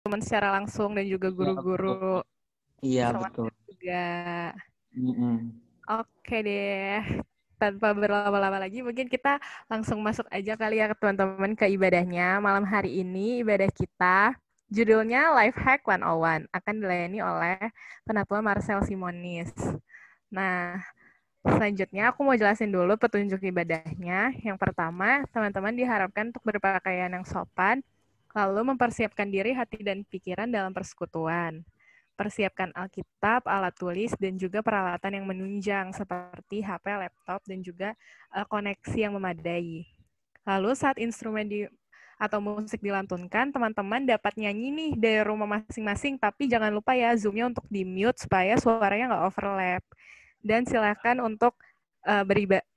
teman secara langsung dan juga Iya, betul. guru-guru Iya, betul. semuanya juga. Mm-mm. Oke deh, tanpa berlama-lama lagi, mungkin kita langsung masuk aja kali ya teman-teman ke ibadahnya. Malam hari ini ibadah kita judulnya Life Hack 101 akan dilayani oleh Penatua Marcel Simonis. Nah, selanjutnya aku mau jelasin dulu petunjuk ibadahnya. Yang pertama, teman-teman diharapkan untuk berpakaian yang sopan, lalu mempersiapkan diri, hati, dan pikiran dalam persekutuan. Persiapkan Alkitab, alat tulis, dan juga peralatan yang menunjang seperti HP, laptop, dan juga koneksi yang memadai. Lalu saat instrumen atau musik dilantunkan, teman-teman dapat nyanyi nih dari rumah masing-masing, tapi jangan lupa ya zoom-nya untuk di-mute supaya suaranya nggak overlap. Dan silakan untuk beribadah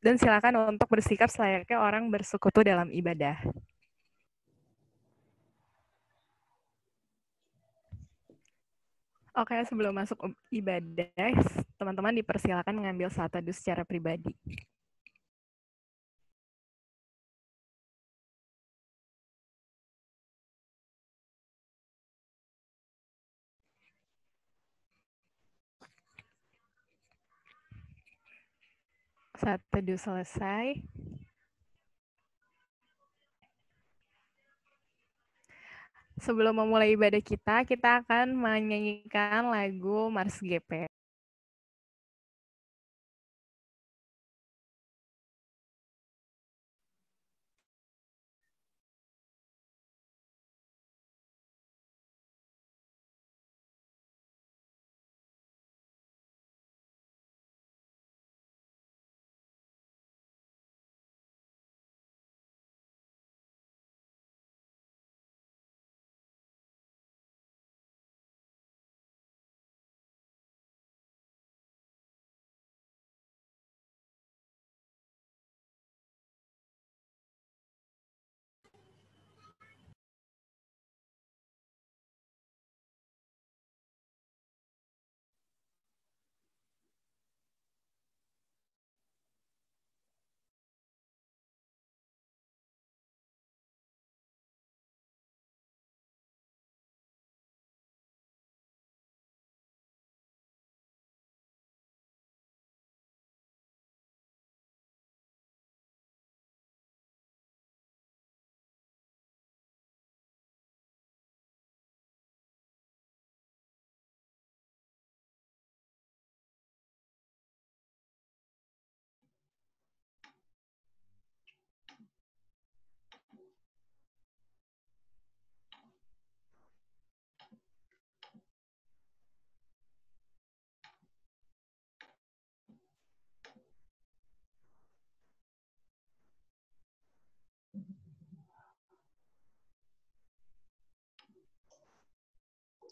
dan silakan untuk bersikap selayaknya orang bersekutu dalam ibadah. Oke, sebelum masuk ibadah, teman-teman dipersilakan mengambil saat teduh secara pribadi. Saat teduh selesai, sebelum memulai ibadah kita akan menyanyikan lagu Mars GP.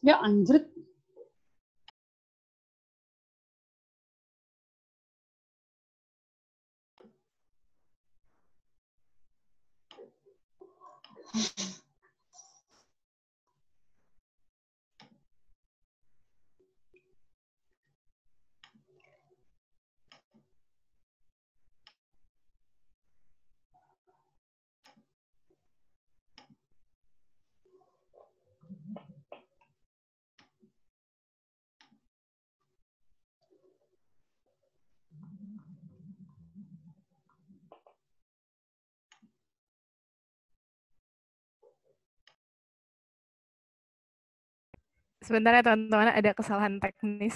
Ya anjrit. Sebentar ya teman-teman, ada kesalahan teknis.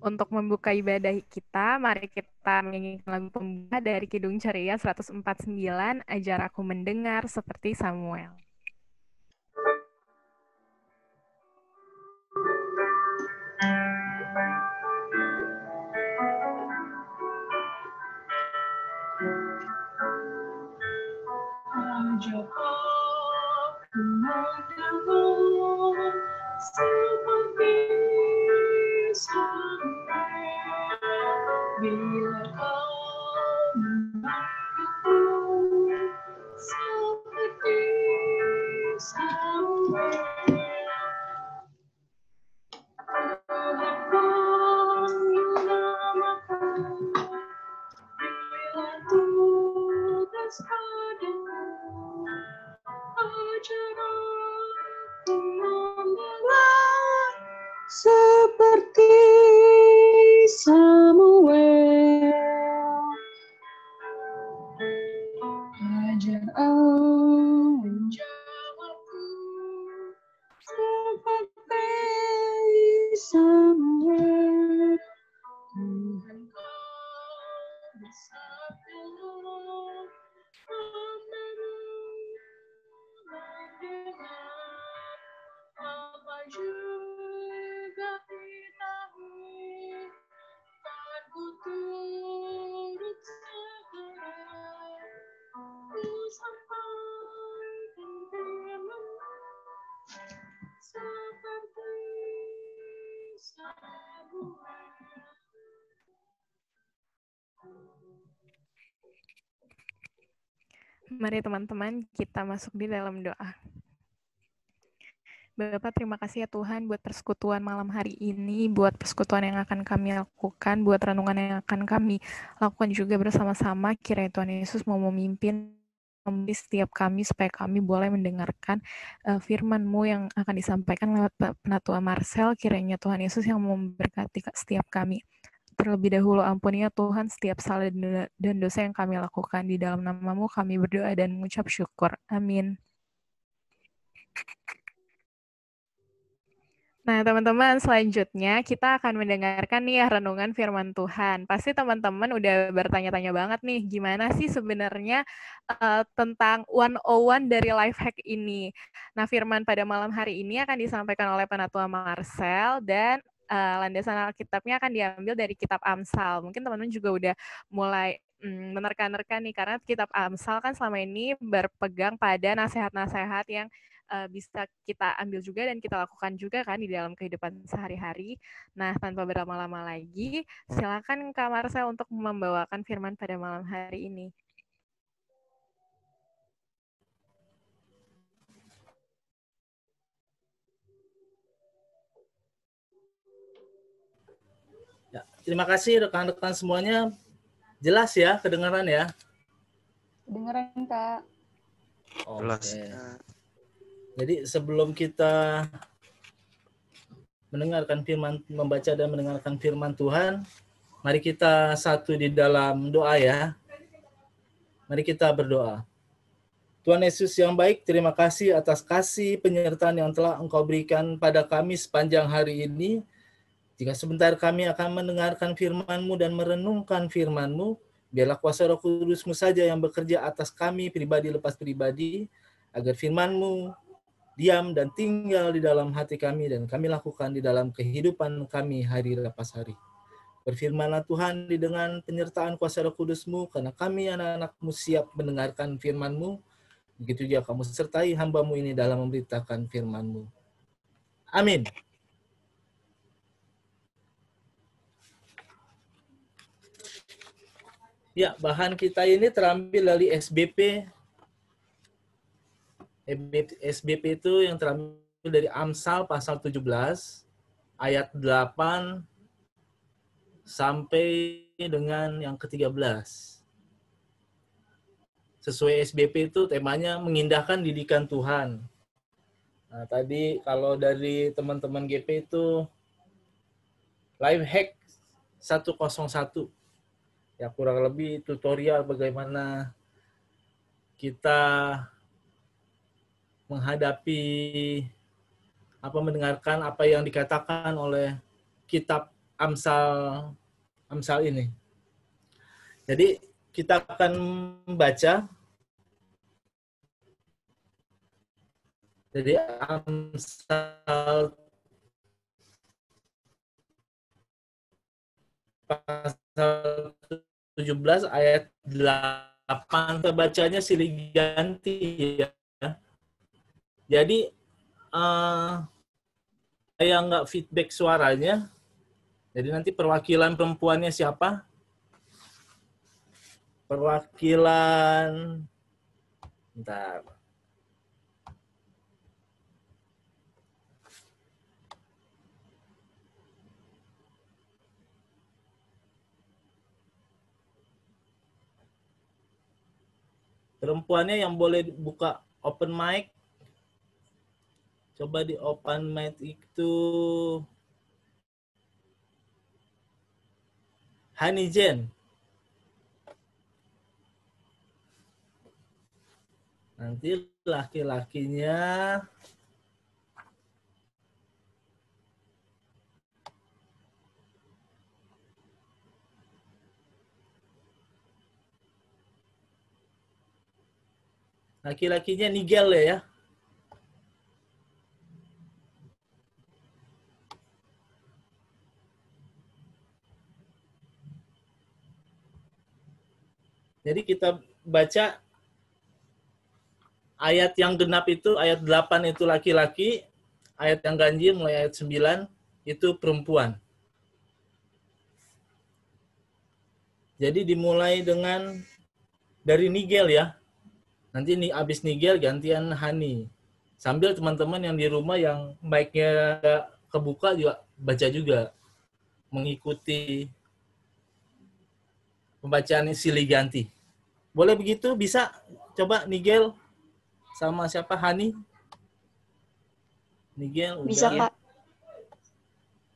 Untuk membuka ibadah kita, mari kita menyanyikan lagu pembuka dari Kidung Ceria 149, Ajar Aku Mendengar Seperti Samuel. Ajar aku mendengar seperti Samuel, bila kau mendengarku seperti Samuel. Tuhan panggil namaku bila tugas padamu, ajar aku mendengar seperti Samuel. Ajar aku menjawabku seperti Samuel. Tuhan kau bersabda, hambamu mendengar apa juga ditahui, kan ku turut segera, ku sampaikan firman-Mu seperti Samuel. Mari teman-teman kita masuk di dalam doa. Bapak, terima kasih ya Tuhan buat persekutuan malam hari ini, buat persekutuan yang akan kami lakukan, buat renungan yang akan kami lakukan juga bersama-sama. Kiranya Tuhan Yesus mau memimpin setiap kami supaya kami boleh mendengarkan firman-Mu yang akan disampaikan lewat Penatua Marcel. Kiranya Tuhan Yesus yang memberkati setiap kami. Terlebih dahulu ampuni ya Tuhan setiap salah dan dosa yang kami lakukan. Di dalam nama-Mu kami berdoa dan mengucap syukur. Amin. Nah, teman-teman, selanjutnya kita akan mendengarkan nih ya renungan firman Tuhan. Pasti teman-teman udah bertanya-tanya banget nih, gimana sih sebenarnya tentang 101 dari life hack ini. Nah, firman pada malam hari ini akan disampaikan oleh Penatua Marcel dan landasan Alkitabnya akan diambil dari kitab Amsal. Mungkin teman-teman juga udah mulai menerka-nerka nih, karena kitab Amsal kan selama ini berpegang pada nasihat-nasihat yang bisa kita ambil juga dan kita lakukan juga kan di dalam kehidupan sehari-hari. Nah, tanpa berlama-lama lagi, silakan Kak Marcel untuk membawakan firman pada malam hari ini. Ya, terima kasih rekan-rekan semuanya. Jelas ya, kedengaran ya? Kedengaran, Kak. Oke. Jadi sebelum kita mendengarkan firman, membaca dan mendengarkan firman Tuhan, mari kita satu di dalam doa ya. Mari kita berdoa. Tuhan Yesus yang baik, terima kasih atas kasih penyertaan yang telah Engkau berikan pada kami sepanjang hari ini. Jika sebentar kami akan mendengarkan firman-Mu dan merenungkan firman-Mu, biarlah kuasa Roh Kudus-Mu saja yang bekerja atas kami pribadi lepas pribadi, agar firman-Mu diam dan tinggal di dalam hati kami dan kami lakukan di dalam kehidupan kami hari lepas hari. Berfirmanlah Tuhan dengan penyertaan kuasa Roh Kudus-Mu, karena kami anak-anak-Mu siap mendengarkan firman-Mu. Begitu juga kamu sertai hamba-Mu ini dalam memberitakan firman-Mu. Amin. Ya, bahan kita ini terambil dari SBP. SBP itu yang terambil dari Amsal pasal 17, ayat 8 sampai dengan yang ke-13. Sesuai SBP itu temanya mengindahkan didikan Tuhan. Nah, tadi kalau dari teman-teman GP itu life hack 101. Ya, kurang lebih tutorial bagaimana kita menghadapi mendengarkan apa yang dikatakan oleh kitab Amsal ini. Jadi kita akan membaca dari Amsal pasal 17 ayat 8. Bacanya silih ganti ya. Jadi saya nggak feedback suaranya. Jadi nanti perwakilan perempuannya siapa? Perwakilan, bentar. Perempuannya yang boleh buka open mic. Coba di open mic itu Hani Jen. Nanti laki-lakinya Nigel ya. Jadi kita baca ayat yang genap itu, ayat 8 itu laki-laki, ayat yang ganjil mulai ayat 9 itu perempuan. Jadi dimulai dengan dari Nigel ya. Nanti nih abis Nigel gantian Hani. Sambil teman-teman yang di rumah yang mic-nya kebuka juga baca juga. Mengikuti pembacaan silih ganti. Boleh begitu? Bisa? Coba Nigel sama siapa? Hani? Nigel udah. Bisa, Kak.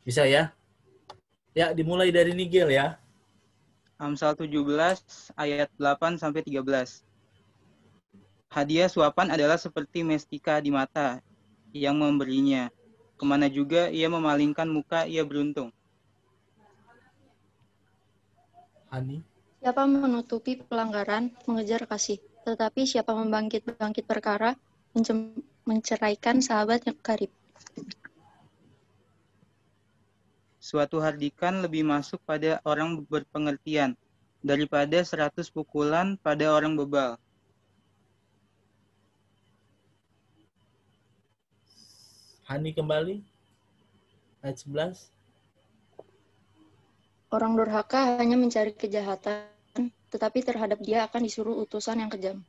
Bisa ya? Ya, dimulai dari Nigel ya. Amsal 17 ayat 8 sampai 13. Hadiah suapan adalah seperti mestika di mata yang memberinya. Kemana juga ia memalingkan muka, ia beruntung. Hani. Siapa menutupi pelanggaran, mengejar kasih. Tetapi siapa membangkit perkara, menceraikan sahabat yang karib. Suatu hardikan lebih masuk pada orang berpengertian daripada 100 pukulan pada orang bebal. Hani kembali. Ayat 11. Orang durhaka hanya mencari kejahatan, tetapi terhadap dia akan disuruh utusan yang kejam.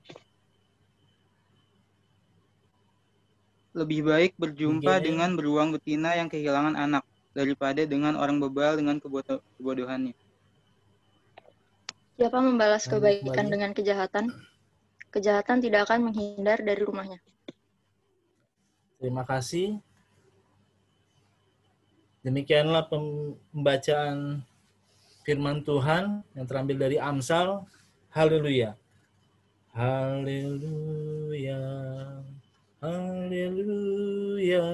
Lebih baik berjumpa dengan beruang betina yang kehilangan anak daripada dengan orang bebal dengan kebodohannya. Siapa membalas kebaikan dengan kejahatan, kejahatan tidak akan menghindar dari rumahnya. Terima kasih. Demikianlah pembacaan firman Tuhan yang terambil dari Amsal. Haleluya. Haleluya. Haleluya.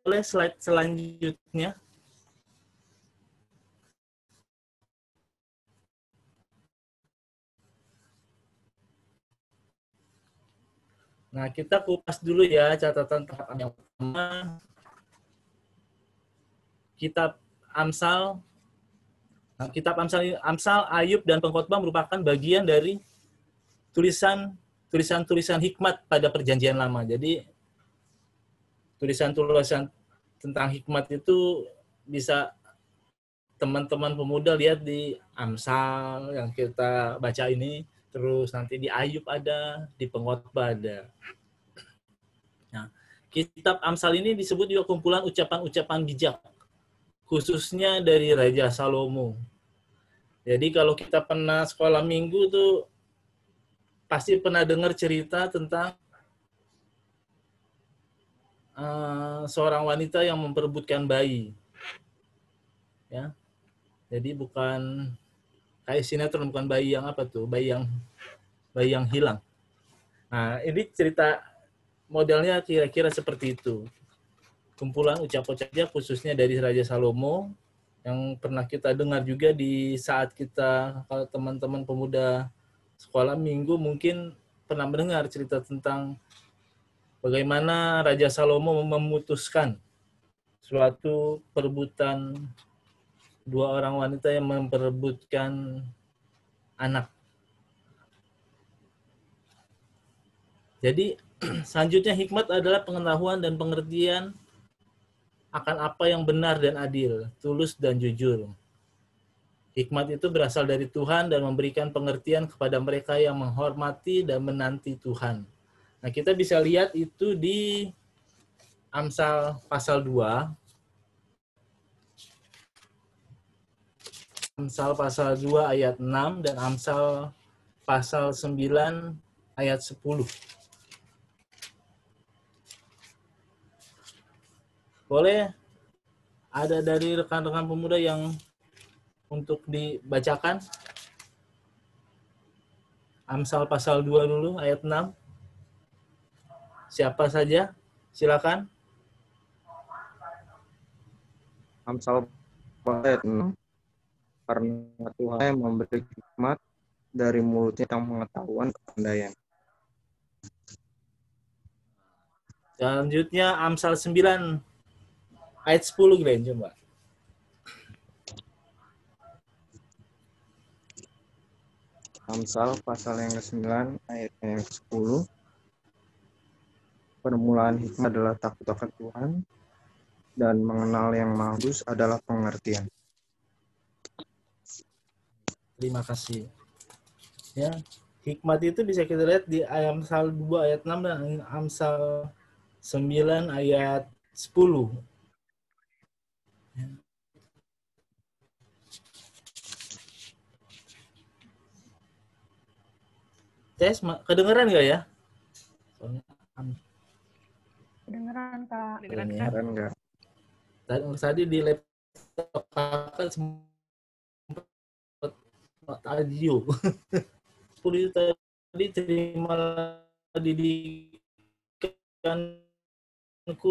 Boleh slide selanjutnya. Nah, kita kupas dulu ya catatan tahapan yang pertama. Kitab Amsal. Nah, kitab Amsal, Ayub, dan Pengkhotbah merupakan bagian dari tulisan-tulisan hikmat pada Perjanjian Lama. Jadi, tulisan-tulisan tentang hikmat itu bisa teman-teman pemuda lihat di Amsal yang kita baca ini, terus nanti di Ayub ada, di Pengkhotbah ada. Nah, kitab Amsal ini disebut juga kumpulan ucapan-ucapan bijak, khususnya dari Raja Salomo. Jadi kalau kita pernah sekolah minggu tuh pasti pernah dengar cerita tentang seorang wanita yang memperebutkan bayi. Ya. Jadi bukan kayak sinetron, bukan bayi yang apa tuh, bayi yang hilang. Nah, ini cerita modelnya kira-kira seperti itu. Kumpulan ucapan-ucapan khususnya dari Raja Salomo yang pernah kita dengar juga di saat kita, kalau teman-teman pemuda sekolah minggu mungkin pernah mendengar cerita tentang bagaimana Raja Salomo memutuskan suatu perebutan dua orang wanita yang memperebutkan anak. Jadi selanjutnya hikmat adalah pengetahuan dan pengertian akan apa yang benar dan adil, tulus dan jujur. Hikmat itu berasal dari Tuhan dan memberikan pengertian kepada mereka yang menghormati dan menanti Tuhan. Nah, kita bisa lihat itu di Amsal pasal 2. Amsal pasal 2 ayat 6 dan Amsal pasal 9 ayat 10. Boleh ada dari rekan-rekan pemuda yang untuk dibacakan? Amsal pasal 2 dulu ayat 6. Siapa saja? Silakan. Amsal ayat 6. Karena Tuhan yang memberi hikmat, dari mulutnya tentang pengetahuan kepandaian. Selanjutnya Amsal 9 ayat 10, Glenn, coba. Amsal pasal yang ke-9 ayat yang ke-10. Permulaan hikmat adalah takut akan Tuhan, dan mengenal yang maha adalah pengertian. Terima kasih. Ya, hikmat itu bisa kita lihat di Amsal 2 ayat 6 dan Amsal 9 ayat 10. Tes, kedengeran nggak ya? Kedengeran, Kak. Kedengeran nggak? Tadi di laptop kakak sempat audio. 10 itu tadi terima didikanku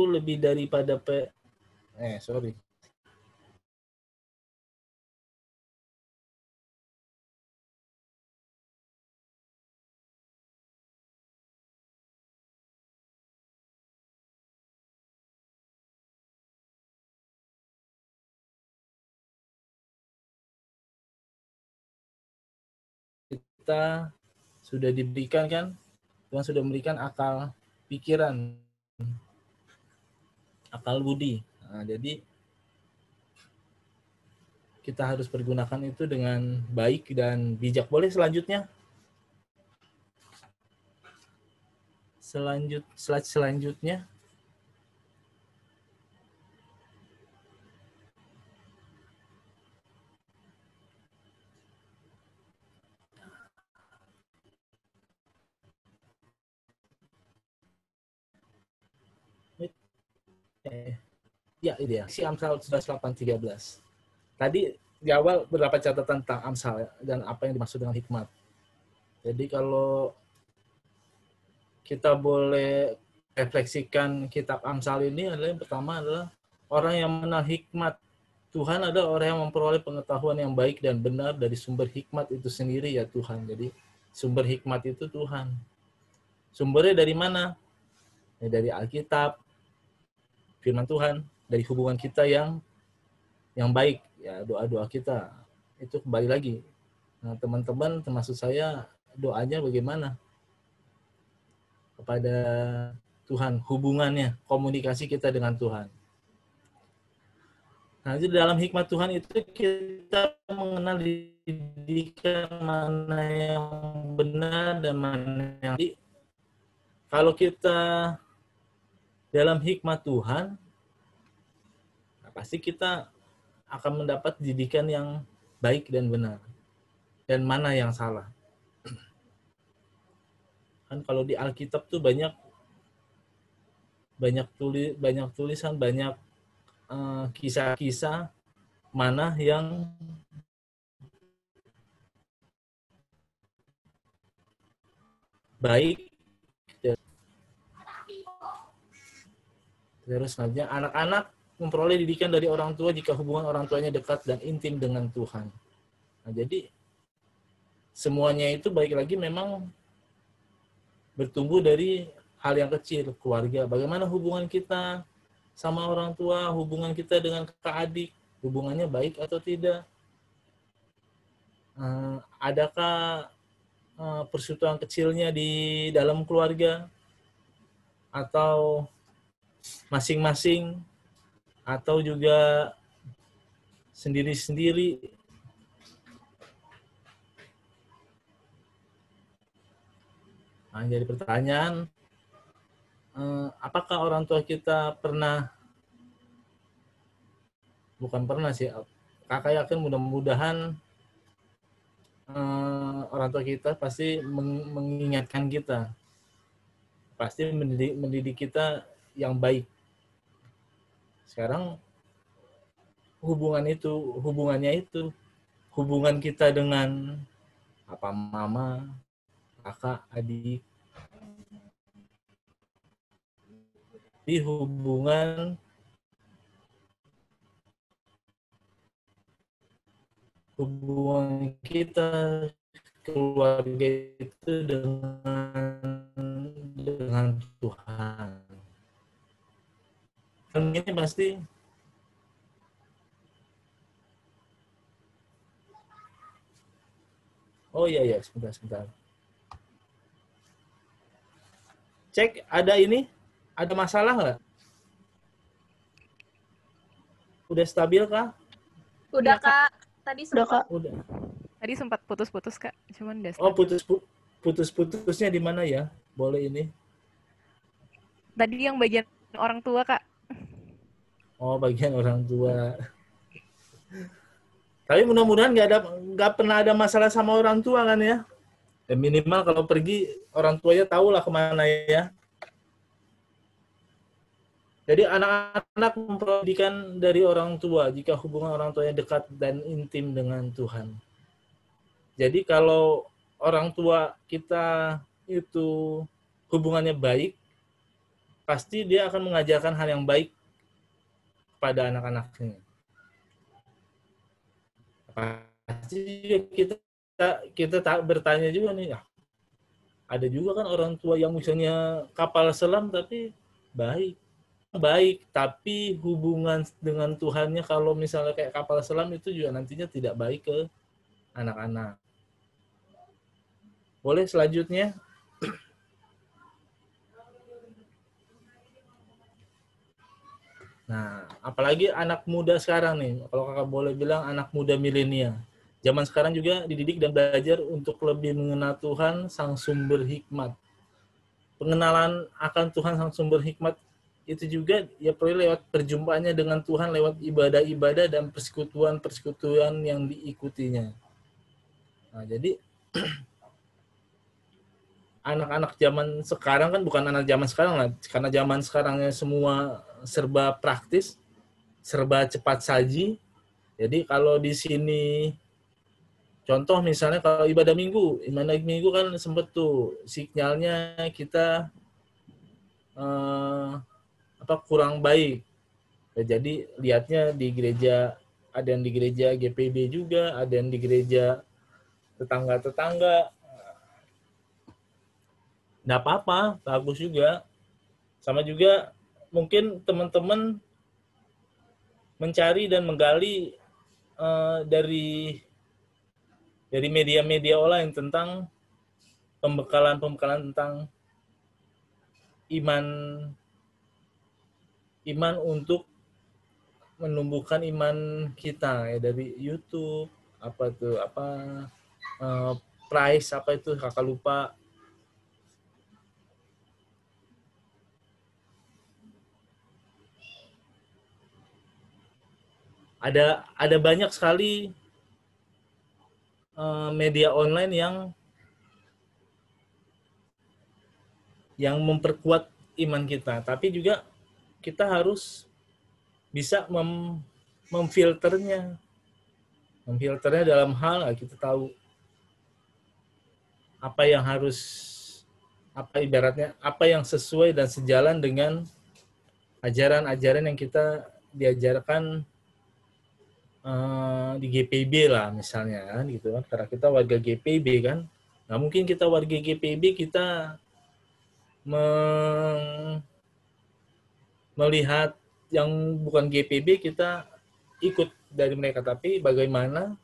lebih daripada sorry. Kita sudah diberikan kan, Tuhan sudah memberikan akal pikiran, akal budi. Nah, jadi kita harus pergunakan itu dengan baik dan bijak. Boleh selanjutnya? Slide selanjutnya. Ya, ini ya. Si Amsal 8:13. Tadi di awal beberapa catatan tentang Amsal ya, dan apa yang dimaksud dengan hikmat. Jadi kalau kita boleh refleksikan kitab Amsal ini adalah yang pertama adalah orang yang mengenal hikmat Tuhan adalah orang yang memperoleh pengetahuan yang baik dan benar dari sumber hikmat itu sendiri ya Tuhan. Jadi sumber hikmat itu Tuhan. Sumbernya dari mana? Ya, dari Alkitab, firman Tuhan, dari hubungan kita yang baik, ya doa-doa kita. Itu kembali lagi. Nah, teman-teman termasuk saya, doanya bagaimana kepada Tuhan, hubungannya, komunikasi kita dengan Tuhan. Nah, jadi dalam hikmat Tuhan itu kita mengenal didikan mana yang benar dan mana yang tidak. Kalau kita dalam hikmat Tuhan, nah pasti kita akan mendapat didikan yang baik dan benar. Dan mana yang salah. Kan kalau di Alkitab tuh banyak tulisan, banyak kisah-kisah mana yang baik. Terus selanjutnya anak-anak memperoleh didikan dari orang tua jika hubungan orang tuanya dekat dan intim dengan Tuhan. Nah, jadi semuanya itu baik lagi memang bertumbuh dari hal yang kecil, keluarga. Bagaimana hubungan kita sama orang tua, hubungan kita dengan kakak adik, hubungannya baik atau tidak? Adakah persekutuan kecilnya di dalam keluarga? Atau masing-masing? Atau juga sendiri-sendiri? Nah, jadi pertanyaan, apakah orang tua kita bukan pernah sih, kakak yakin mudah-mudahan orang tua kita pasti mengingatkan kita, pasti mendidik kita yang baik. Sekarang hubungannya itu hubungan kita dengan papa mama, kakak, adik, di hubungan kita keluarga itu dengan Tuhan. Dan ini pasti sebentar. Cek, ada masalah nggak? Udah stabil kah? Udah, Kak. Tadi sempat. Udah. Tadi sempat putus-putus, Kak. Cuman udah Oh, stabil. putus-putusnya di mana ya? Boleh ini? Tadi yang bagian orang tua, Kak. Oh, bagian orang tua. Tapi mudah-mudahan nggak pernah ada masalah sama orang tua kan ya? Ya minimal kalau pergi orang tuanya tahulah kemana ya. Jadi anak-anak memperolehkan dari orang tua jika hubungan orang tuanya dekat dan intim dengan Tuhan. Jadi kalau orang tua kita itu hubungannya baik, pasti dia akan mengajarkan hal yang baik kepada anak-anaknya. Pasti kita tak bertanya juga nih, ada juga kan orang tua yang misalnya kapal selam tapi baik, tapi hubungan dengan Tuhannya kalau misalnya kayak kapal selam itu juga nantinya tidak baik ke anak-anak. Boleh selanjutnya? Nah, apalagi anak muda sekarang nih, kalau kakak boleh bilang anak muda milenial. Zaman sekarang juga dididik dan belajar untuk lebih mengenal Tuhan, sang sumber hikmat. Pengenalan akan Tuhan, sang sumber hikmat, itu juga ya perlu lewat perjumpaannya dengan Tuhan, lewat ibadah-ibadah dan persekutuan-persekutuan yang diikutinya. Nah, jadi anak-anak zaman sekarang kan bukan anak zaman sekarang lah, karena zaman sekarangnya semua serba praktis. serba cepat saji. Jadi kalau di sini contoh misalnya kalau ibadah minggu kan sempet tuh sinyalnya kita kurang baik. Jadi lihatnya di gereja, ada yang di gereja GPB juga, ada yang di gereja tetangga-tetangga. Nggak apa-apa, bagus juga. Sama juga mungkin teman-teman mencari dan menggali dari media-media online tentang pembekalan tentang iman untuk menumbuhkan iman kita ya, dari YouTube Price apa itu kakak lupa. Ada banyak sekali media online yang memperkuat iman kita, tapi juga kita harus bisa memfilternya dalam hal kita tahu apa yang sesuai dan sejalan dengan ajaran-ajaran yang kita diajarkan di GPB lah misalnya kan gitu kan, karena kita warga GPB kan, nggak mungkin kita warga GPB kita melihat yang bukan GPB kita ikut dari mereka, tapi bagaimana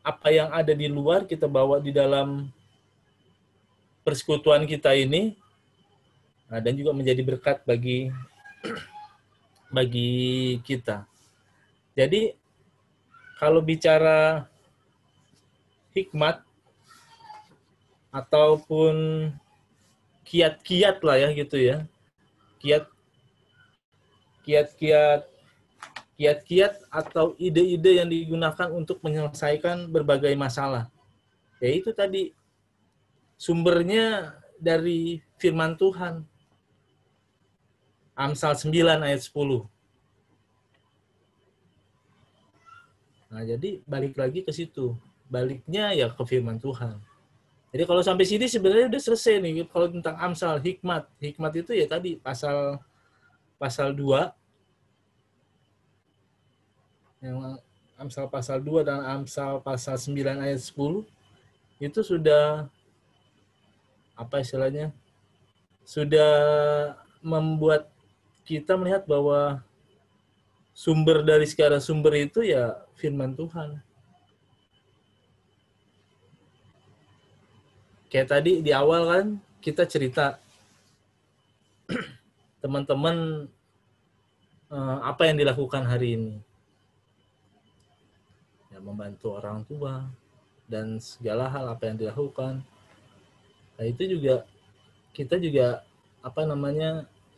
apa yang ada di luar kita bawa di dalam persekutuan kita ini, dan juga menjadi berkat bagi kita. Jadi kalau bicara hikmat ataupun kiat-kiat lah ya gitu ya, kiat-kiat atau ide-ide yang digunakan untuk menyelesaikan berbagai masalah, yaitu tadi sumbernya dari firman Tuhan. Amsal 9 ayat 10. Nah, jadi balik lagi ke situ. Baliknya ya ke firman Tuhan. Jadi kalau sampai sini sebenarnya udah selesai nih. Kalau tentang Amsal, hikmat. Hikmat itu ya tadi pasal 2. Yang Amsal pasal 2 dan Amsal pasal 9 ayat 10 itu sudah apa istilahnya? Sudah membuat kita melihat bahwa sumber dari segala sumber itu ya firman Tuhan. Kayak tadi di awal kan kita cerita teman-teman apa yang dilakukan hari ini. Ya, membantu orang tua dan segala hal apa yang dilakukan. Nah, itu juga kita juga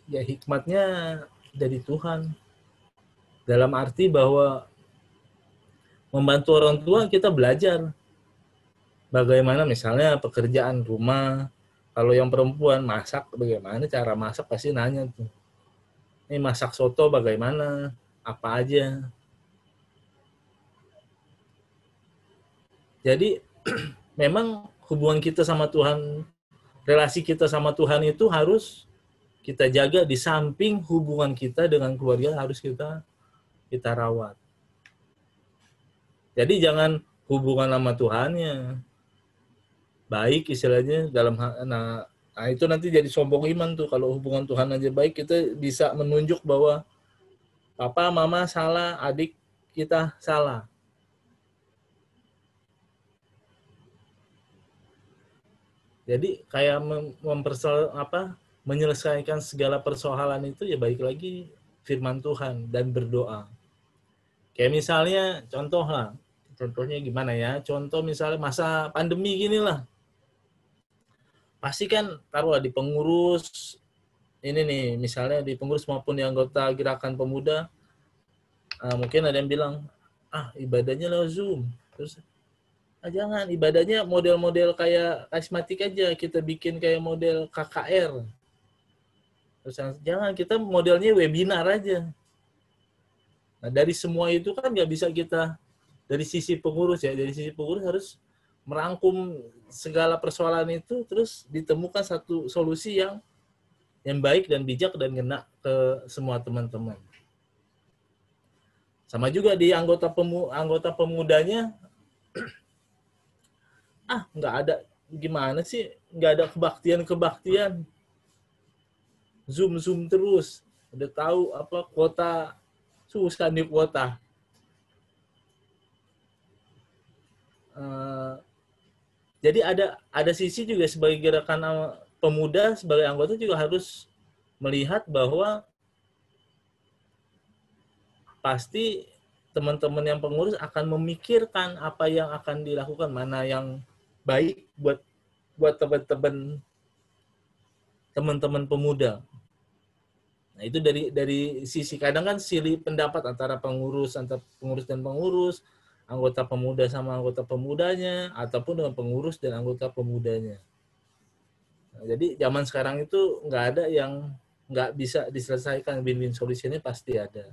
ya hikmatnya dari Tuhan. Dalam arti bahwa membantu orang tua kita belajar bagaimana misalnya pekerjaan rumah. Kalau yang perempuan masak, bagaimana cara masak pasti nanya tuh. Ini masak soto bagaimana, apa aja. Jadi memang hubungan kita sama Tuhan, relasi kita sama Tuhan itu harus kita jaga, di samping hubungan kita dengan keluarga harus kita rawat. Jadi jangan hubungan sama Tuhannya baik istilahnya dalam nah itu nanti jadi sombong iman tuh. Kalau hubungan Tuhan aja baik, kita bisa menunjuk bahwa papa mama salah, adik kita salah. Jadi kayak menyelesaikan segala persoalan itu ya baik lagi firman Tuhan dan berdoa. Kayak misalnya contohnya gimana ya? Contoh misalnya masa pandemi gini lah. Pasti kan taruhlah di pengurus ini nih, misalnya di pengurus maupun di anggota gerakan pemuda, mungkin ada yang bilang, ibadahnya lewat Zoom. Terus jangan, ibadahnya model-model kayak karismatik aja, kita bikin kayak model KKR. Jangan, kita modelnya webinar aja. Nah, dari semua itu kan nggak bisa kita, dari sisi pengurus ya, dari sisi pengurus harus merangkum segala persoalan itu, terus ditemukan satu solusi yang baik dan bijak dan ngena ke semua teman-teman. Sama juga di anggota pemudanya, nggak ada, gimana sih, nggak ada kebaktian. Zoom terus, udah tahu apa kuota, susah nih kuota. Jadi ada sisi juga sebagai gerakan pemuda, sebagai anggota juga harus melihat bahwa pasti teman-teman yang pengurus akan memikirkan apa yang akan dilakukan, mana yang baik buat teman-teman pemuda. Nah, itu dari sisi, kadang kan silih pendapat antara pengurus dan pengurus, anggota pemuda sama anggota pemudanya, ataupun dengan pengurus dan anggota pemudanya. Nah, jadi zaman sekarang itu nggak ada yang nggak bisa diselesaikan, win-win solution-nya pasti ada.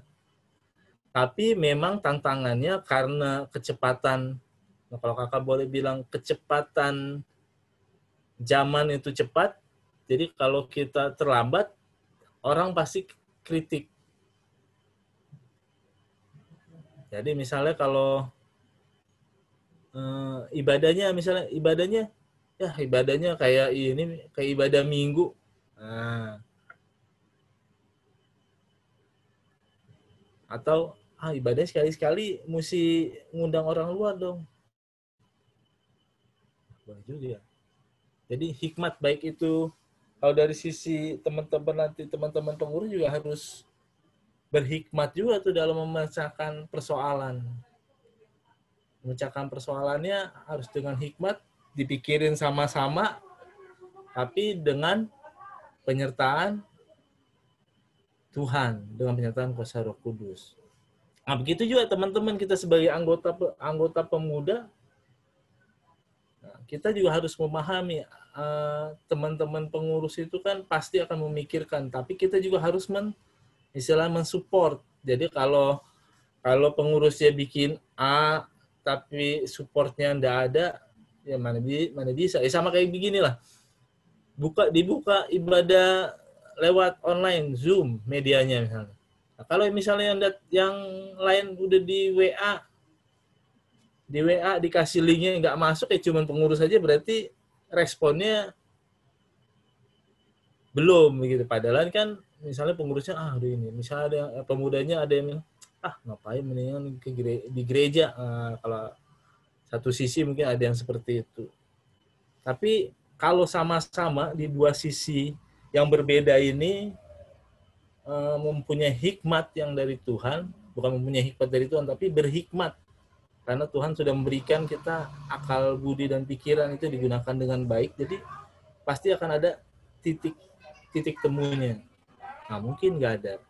Tapi memang tantangannya karena kecepatan, nah kalau kakak boleh bilang kecepatan zaman itu cepat, jadi kalau kita terlambat, orang pasti kritik. Jadi misalnya kalau ibadahnya kayak ini, kayak ibadah minggu. Nah, atau ibadah sekali-sekali mesti ngundang orang luar dong. Boleh juga. Jadi hikmat baik itu, kalau dari sisi teman-teman pengurus juga harus berhikmat juga tuh dalam memecahkan persoalan. Memecahkan persoalannya harus dengan hikmat, dipikirin sama-sama, tapi dengan penyertaan Tuhan, dengan penyertaan kuasa Roh Kudus. Nah, begitu juga teman-teman kita sebagai anggota pemuda, kita juga harus memahami teman-teman pengurus itu kan pasti akan memikirkan, tapi kita juga harus mensupport. Jadi kalau pengurusnya bikin A tapi supportnya enggak ada, ya mana bisa. Sama kayak beginilah. Dibuka ibadah lewat online, Zoom medianya misalnya. Nah, kalau misalnya yang lain udah di WA dikasih linknya nggak masuk, ya cuman pengurus aja, berarti responnya belum begitu. Padahal kan misalnya pengurusnya udah ini, misalnya ada pemudanya ada yang ngapain mendingan di gereja. Kalau satu sisi mungkin ada yang seperti itu. Tapi kalau sama-sama di dua sisi yang berbeda ini mempunyai hikmat yang dari Tuhan, bukan mempunyai hikmat dari Tuhan, tapi berhikmat. Karena Tuhan sudah memberikan kita akal, budi, dan pikiran itu digunakan dengan baik, jadi pasti akan ada titik temunya. Nah, mungkin nggak ada.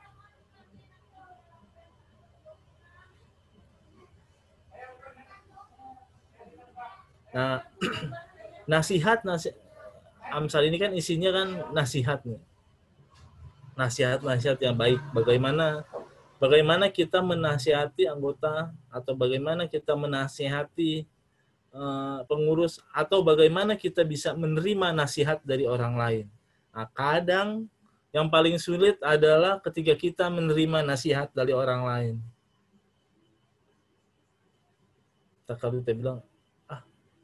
Nah, nasihat Amsal ini kan isinya kan nasihatnya. Nasihat yang baik. Bagaimana kita menasihati anggota, atau bagaimana kita menasihati pengurus, atau bagaimana kita bisa menerima nasihat dari orang lain. Nah, kadang yang paling sulit adalah ketika kita menerima nasihat dari orang lain. Kalau kita bilang,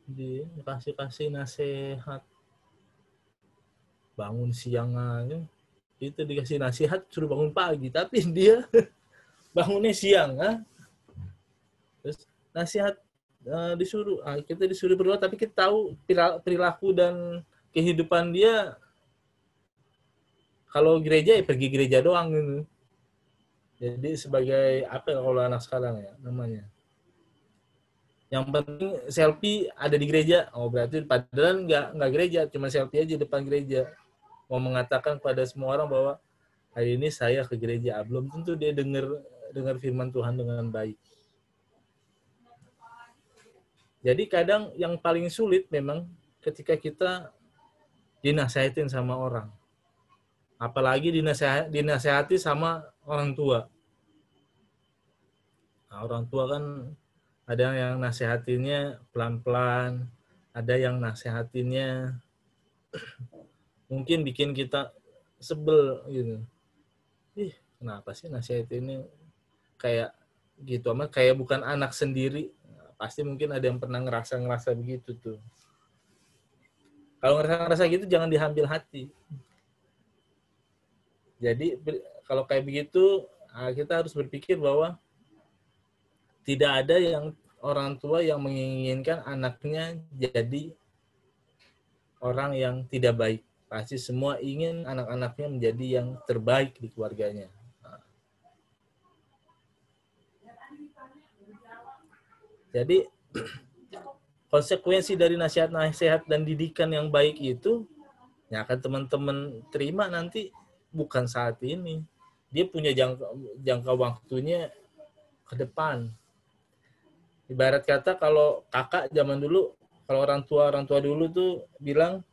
dikasih nasihat, bangun siang aja, itu dikasih nasihat suruh bangun pagi, tapi dia bangunnya siang. Terus nasihat kita disuruh berdoa, tapi kita tahu perilaku dan kehidupan dia, kalau gereja ya pergi gereja doang gitu. Jadi sebagai apa kalau anak sekarang ya namanya, yang penting selfie ada di gereja. Berarti padahal nggak gereja, cuma selfie aja depan gereja, mau mengatakan pada semua orang bahwa hari ini saya ke gereja. Belum tentu dia dengar firman Tuhan dengan baik. Jadi kadang yang paling sulit memang ketika kita dinasihatin sama orang. Apalagi dinasehati sama orang tua. Nah, orang tua kan ada yang nasehatinnya pelan-pelan, ada yang nasehatinnya mungkin bikin kita sebel gitu. Ih, kenapa sih nasihat ini kayak gitu amat, kayak bukan anak sendiri. Nah, pasti mungkin ada yang pernah ngerasa begitu tuh. Kalau ngerasa gitu jangan diambil hati. Jadi kalau kayak begitu kita harus berpikir bahwa tidak ada yang orang tua yang menginginkan anaknya jadi orang yang tidak baik. Pasti semua ingin anak-anaknya menjadi yang terbaik di keluarganya. Jadi konsekuensi dari nasihat-nasihat dan didikan yang baik itu yang akan teman-teman terima nanti bukan saat ini. Dia punya jangka waktunya ke depan. Ibarat kata kalau kakak zaman dulu, kalau orang tua dulu tuh bilang,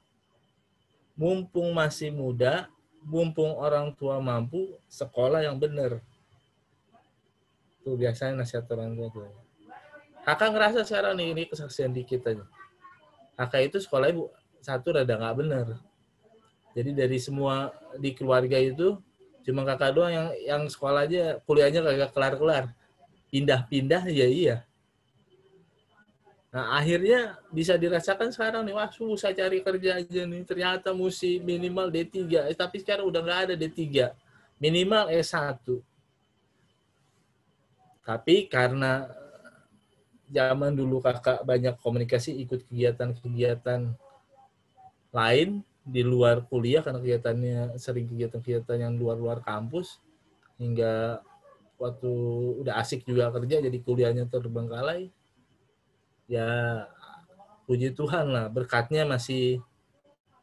mumpung masih muda, mumpung orang tua mampu, sekolah yang benar. Itu biasanya nasihat orang tua tuh. Kakak ngerasa sekarang nih, ini kesaksian dikit aja. Kakak itu sekolahnya satu rada nggak benar. Jadi dari semua di keluarga itu, cuma kakak doang yang sekolah aja, kuliahnya kagak kelar-kelar. Pindah-pindah ya iya. Nah, akhirnya bisa dirasakan sekarang nih, wah susah cari kerja aja nih. Ternyata mesti minimal D3. Tapi sekarang udah nggak ada D3. Minimal S1. Tapi karena zaman dulu kakak banyak komunikasi, ikut kegiatan-kegiatan lain di luar kuliah, karena kegiatannya sering kegiatan-kegiatan yang luar kampus, hingga waktu udah asik juga kerja, jadi kuliahnya terbengkalai. Ya puji Tuhan lah, berkatnya masih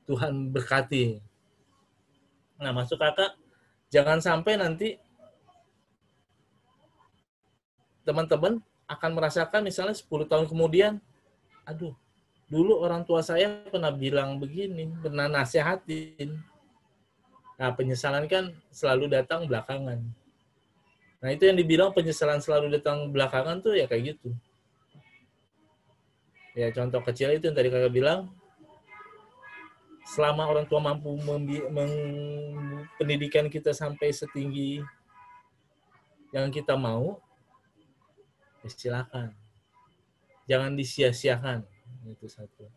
Tuhan berkati. Nah, maksud kakak, jangan sampai nanti teman-teman akan merasakan misalnya 10 tahun kemudian, aduh, dulu orang tua saya pernah bilang begini, pernah nasihatin. Nah, penyesalan kan selalu datang belakangan. Nah, itu yang dibilang penyesalan selalu datang belakangan tuh ya kayak gitu. Ya, contoh kecil itu yang tadi kakak bilang, selama orang tua mampu pendidikan kita sampai setinggi yang kita mau, ya silakan. Jangan disia-siakan. Itu satu.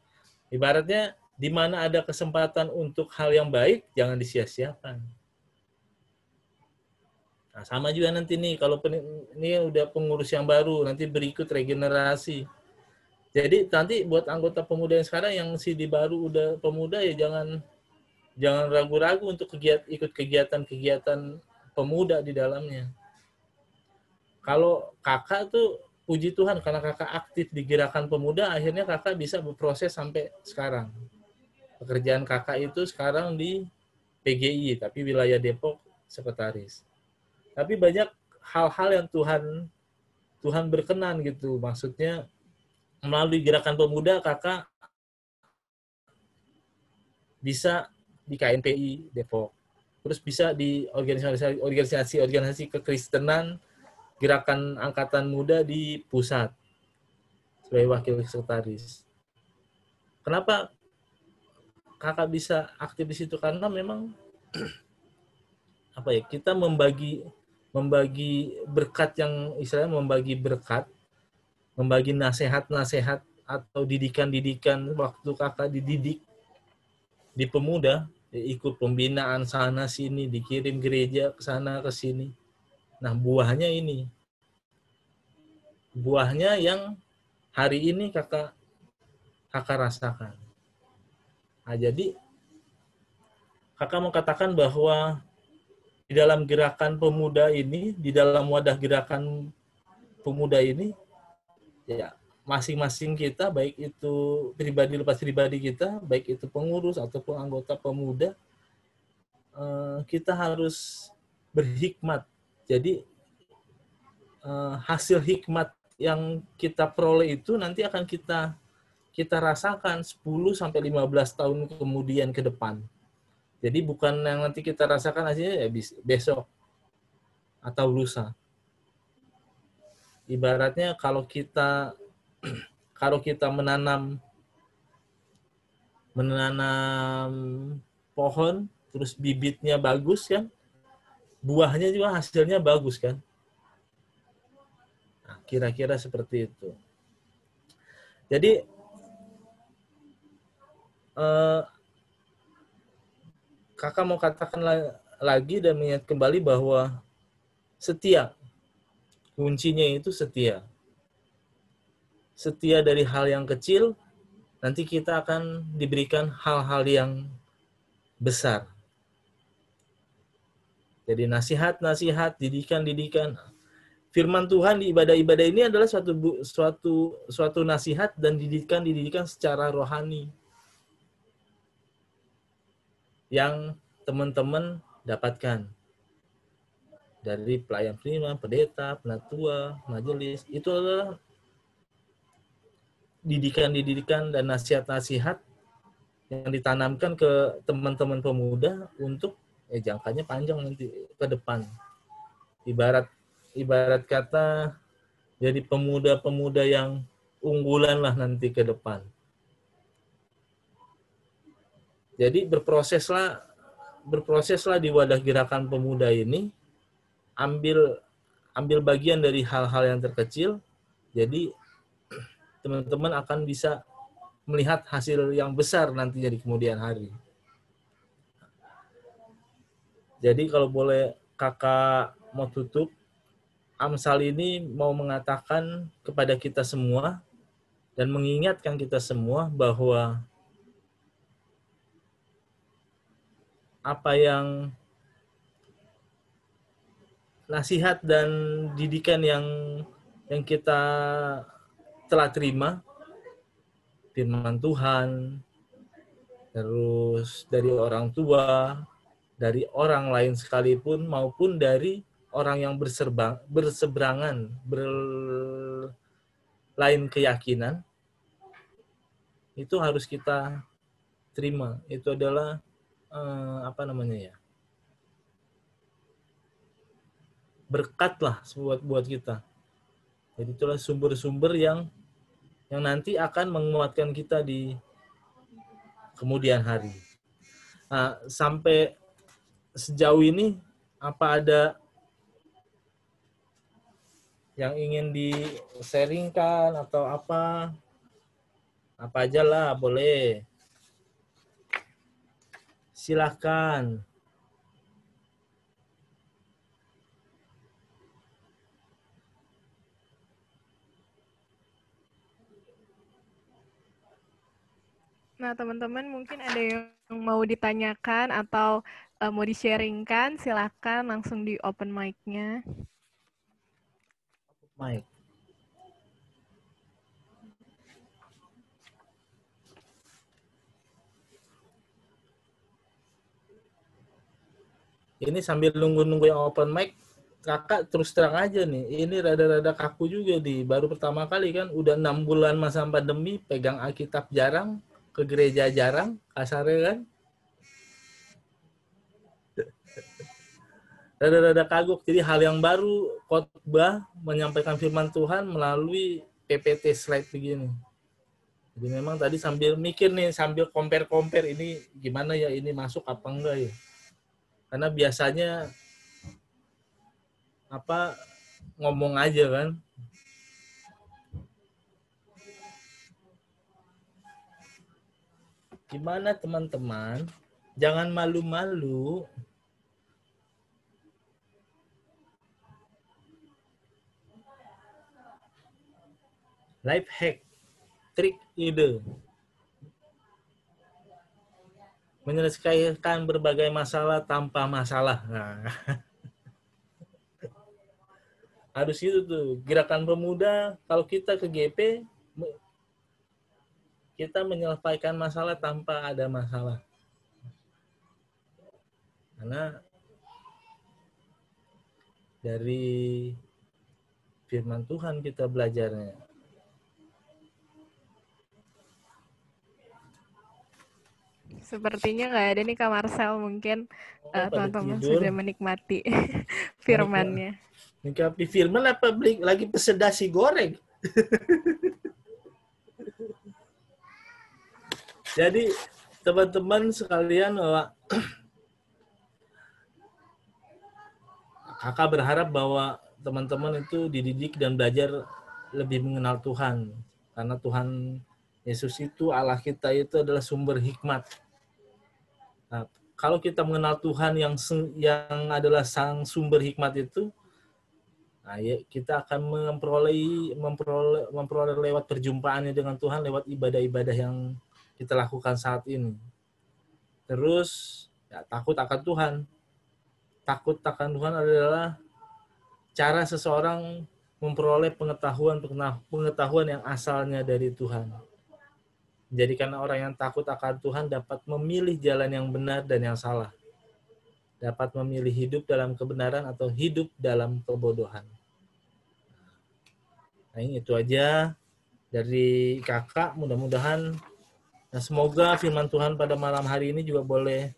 Ibaratnya, di mana ada kesempatan untuk hal yang baik, jangan disia-siakan. Nah, sama juga nanti nih, kalau ini udah pengurus yang baru, nanti berikut regenerasi. Jadi nanti buat anggota pemuda yang sekarang yang di baru udah pemuda, ya jangan ragu-ragu untuk ikut kegiatan-kegiatan pemuda di dalamnya. Kalau kakak tuh puji Tuhan karena kakak aktif di gerakan pemuda, akhirnya kakak bisa berproses sampai sekarang. Pekerjaan kakak itu sekarang di PGI, tapi wilayah Depok sekretaris. Tapi banyak hal-hal yang Tuhan berkenan gitu. Maksudnya melalui gerakan pemuda kakak bisa di KNPI Depok, terus bisa di organisasi kekristenan, gerakan angkatan muda di pusat sebagai wakil sekretaris. Kenapa kakak bisa aktif di situ? Karena memang kita membagi berkat, yang istilahnya membagi nasihat-nasihat atau didikan-didikan waktu kakak dididik di pemuda, ikut pembinaan sana sini, dikirim gereja ke sana ke sini. Nah, buahnya ini. Buahnya yang hari ini kakak rasakan. Nah, jadi kakak mau katakan bahwa di dalam gerakan pemuda ini, di dalam wadah gerakan pemuda ini, ya masing-masing kita, baik itu pribadi lepas pribadi kita, baik itu pengurus ataupun anggota pemuda, kita harus berhikmat. Jadi hasil hikmat yang kita peroleh itu nanti akan kita rasakan 10 sampai 15 tahun kemudian ke depan. Jadi bukan yang nanti kita rasakan hasilnya ya besok atau lusa. Ibaratnya kalau kita menanam pohon, terus bibitnya bagus kan, buahnya juga hasilnya bagus kan. Nah, kira-kira seperti itu. Jadi kakak mau katakan lagi dan mengingat kembali bahwa setia, kuncinya itu setia. Setia dari hal yang kecil, nanti kita akan diberikan hal-hal yang besar. Jadi nasihat-nasihat, didikan-didikan. Firman Tuhan di ibadah-ibadah ini adalah suatu nasihat dan didikan secara rohani yang teman-teman dapatkan dari pelayan firman, pendeta, penatua, majelis. Itu adalah didikan dan nasihat-nasihat yang ditanamkan ke teman-teman pemuda untuk jangkanya panjang nanti ke depan. Ibarat kata jadi pemuda-pemuda yang unggulan lah nanti ke depan. Jadi berproseslah di wadah gerakan pemuda ini, ambil bagian dari hal-hal yang terkecil, jadi teman-teman akan bisa melihat hasil yang besar nantinya di kemudian hari. Jadi kalau boleh kakak mau tutup, Amsal ini mau mengatakan kepada kita semua dan mengingatkan kita semua bahwa apa yang nasihat dan didikan yang kita telah terima, firman Tuhan, terus dari orang tua, dari orang lain sekalipun, maupun dari orang yang berseberangan, berlain keyakinan, itu harus kita terima. Itu adalah berkat lah buat kita. Jadi itulah sumber-sumber yang nanti akan menguatkan kita di kemudian hari. Nah, sampai sejauh ini apa ada yang ingin di-sharingkan atau apa aja lah, boleh. Silakan. Nah, teman-teman mungkin ada yang mau ditanyakan atau mau di-sharingkan, silakan langsung di open mic-nya. Mic. Ini sambil nunggu yang open mic, kakak terus terang aja nih, ini rada-rada kaku juga baru pertama kali kan, udah 6 bulan masa pandemi, pegang Alkitab jarang, ke gereja jarang, kasarnya kan. Rada-rada kagok, jadi hal yang baru, khotbah, menyampaikan firman Tuhan melalui PPT slide begini. Jadi memang tadi sambil mikir nih, sambil compare ini gimana ya, ini masuk apa enggak ya. Karena biasanya ngomong aja kan. Gimana teman-teman? Jangan malu-malu. Life hack, trik, ide. Menyelesaikan berbagai masalah tanpa masalah. Nah. Harus itu tuh, gerakan pemuda, kalau kita ke GP, kita menyelesaikan masalah tanpa ada masalah. Karena dari firman Tuhan kita belajarnya. Sepertinya nggak ada nih Kak Marcel, mungkin pada teman-teman tidur. sudah menikmati firman-nya. Menikmati firman apa lagi pesen nasi goreng? Jadi teman-teman sekalian, kakak berharap bahwa teman-teman itu dididik dan belajar lebih mengenal Tuhan. Karena Tuhan Yesus itu, Allah kita itu adalah sumber hikmat. Nah, kalau kita mengenal Tuhan yang adalah sang sumber hikmat itu, nah, ya, kita akan memperoleh lewat perjumpaannya dengan Tuhan, lewat ibadah-ibadah yang kita lakukan saat ini. Terus, ya, takut akan Tuhan. Takut akan Tuhan adalah cara seseorang memperoleh pengetahuan yang asalnya dari Tuhan. Menjadikan orang yang takut akan Tuhan dapat memilih jalan yang benar dan yang salah. Dapat memilih hidup dalam kebenaran atau hidup dalam kebodohan. Nah, ini itu aja dari kakak. Mudah-mudahan, nah, semoga firman Tuhan pada malam hari ini juga boleh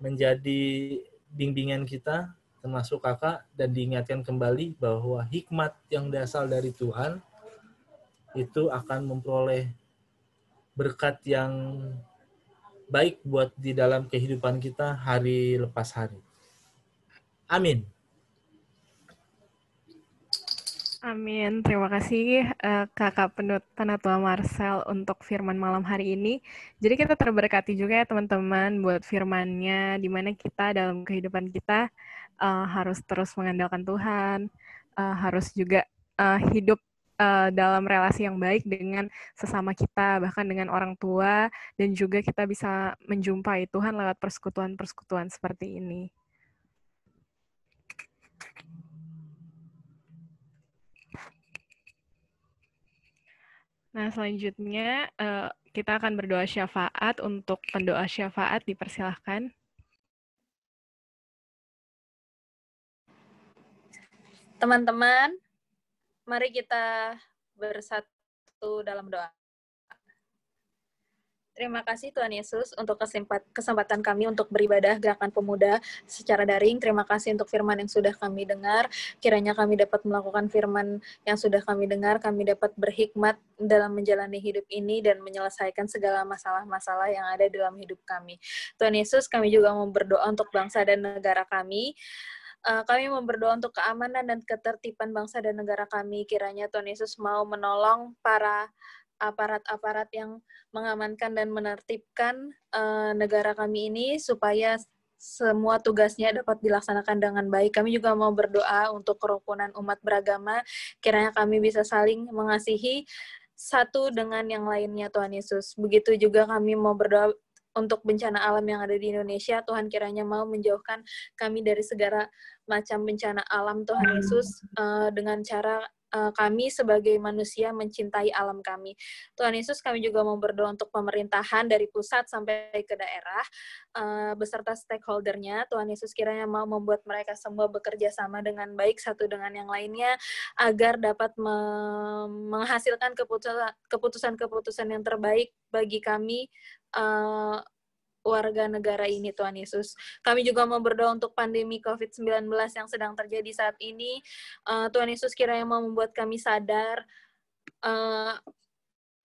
menjadi bimbingan kita, termasuk kakak, dan diingatkan kembali bahwa hikmat yang berasal dari Tuhan itu akan memperoleh berkat yang baik buat di dalam kehidupan kita hari lepas hari. Amin. Amin. Terima kasih Kakak Penatua Marcel untuk firman malam hari ini. Jadi kita terberkati juga ya teman-teman buat firman-Nya, di mana kita dalam kehidupan kita harus terus mengandalkan Tuhan, harus juga hidup dalam relasi yang baik dengan sesama kita, bahkan dengan orang tua, dan juga kita bisa menjumpai Tuhan lewat persekutuan-persekutuan seperti ini. Nah, selanjutnya kita akan berdoa syafaat. Untuk pendoa syafaat dipersilahkan. Teman-teman, mari kita bersatu dalam doa. Terima kasih Tuhan Yesus untuk kesempatan kami untuk beribadah Gerakan Pemuda secara daring. Terima kasih untuk firman yang sudah kami dengar. Kiranya kami dapat melakukan firman yang sudah kami dengar. Kami dapat berhikmat dalam menjalani hidup ini dan menyelesaikan segala masalah-masalah yang ada dalam hidup kami. Tuhan Yesus, kami juga mau berdoa untuk bangsa dan negara kami. Kami mau berdoa untuk keamanan dan ketertiban bangsa dan negara kami. Kiranya Tuhan Yesus mau menolong para aparat-aparat yang mengamankan dan menertibkan negara kami ini supaya semua tugasnya dapat dilaksanakan dengan baik. Kami juga mau berdoa untuk kerukunan umat beragama. Kiranya kami bisa saling mengasihi satu dengan yang lainnya, Tuhan Yesus. Begitu juga kami mau berdoa untuk bencana alam yang ada di Indonesia. Tuhan kiranya mau menjauhkan kami dari segala macam bencana alam, Tuhan Yesus, dengan cara kami sebagai manusia mencintai alam kami. Tuhan Yesus, kami juga mau berdoa untuk pemerintahan dari pusat sampai ke daerah, beserta stakeholder-nya. Tuhan Yesus kiranya mau membuat mereka semua bekerja sama dengan baik satu dengan yang lainnya, agar dapat menghasilkan keputusan-keputusan yang terbaik bagi kami, warga negara ini, Tuhan Yesus. Kami juga mau berdoa untuk pandemi COVID-19 yang sedang terjadi saat ini. Tuhan Yesus kiranya mau membuat kami sadar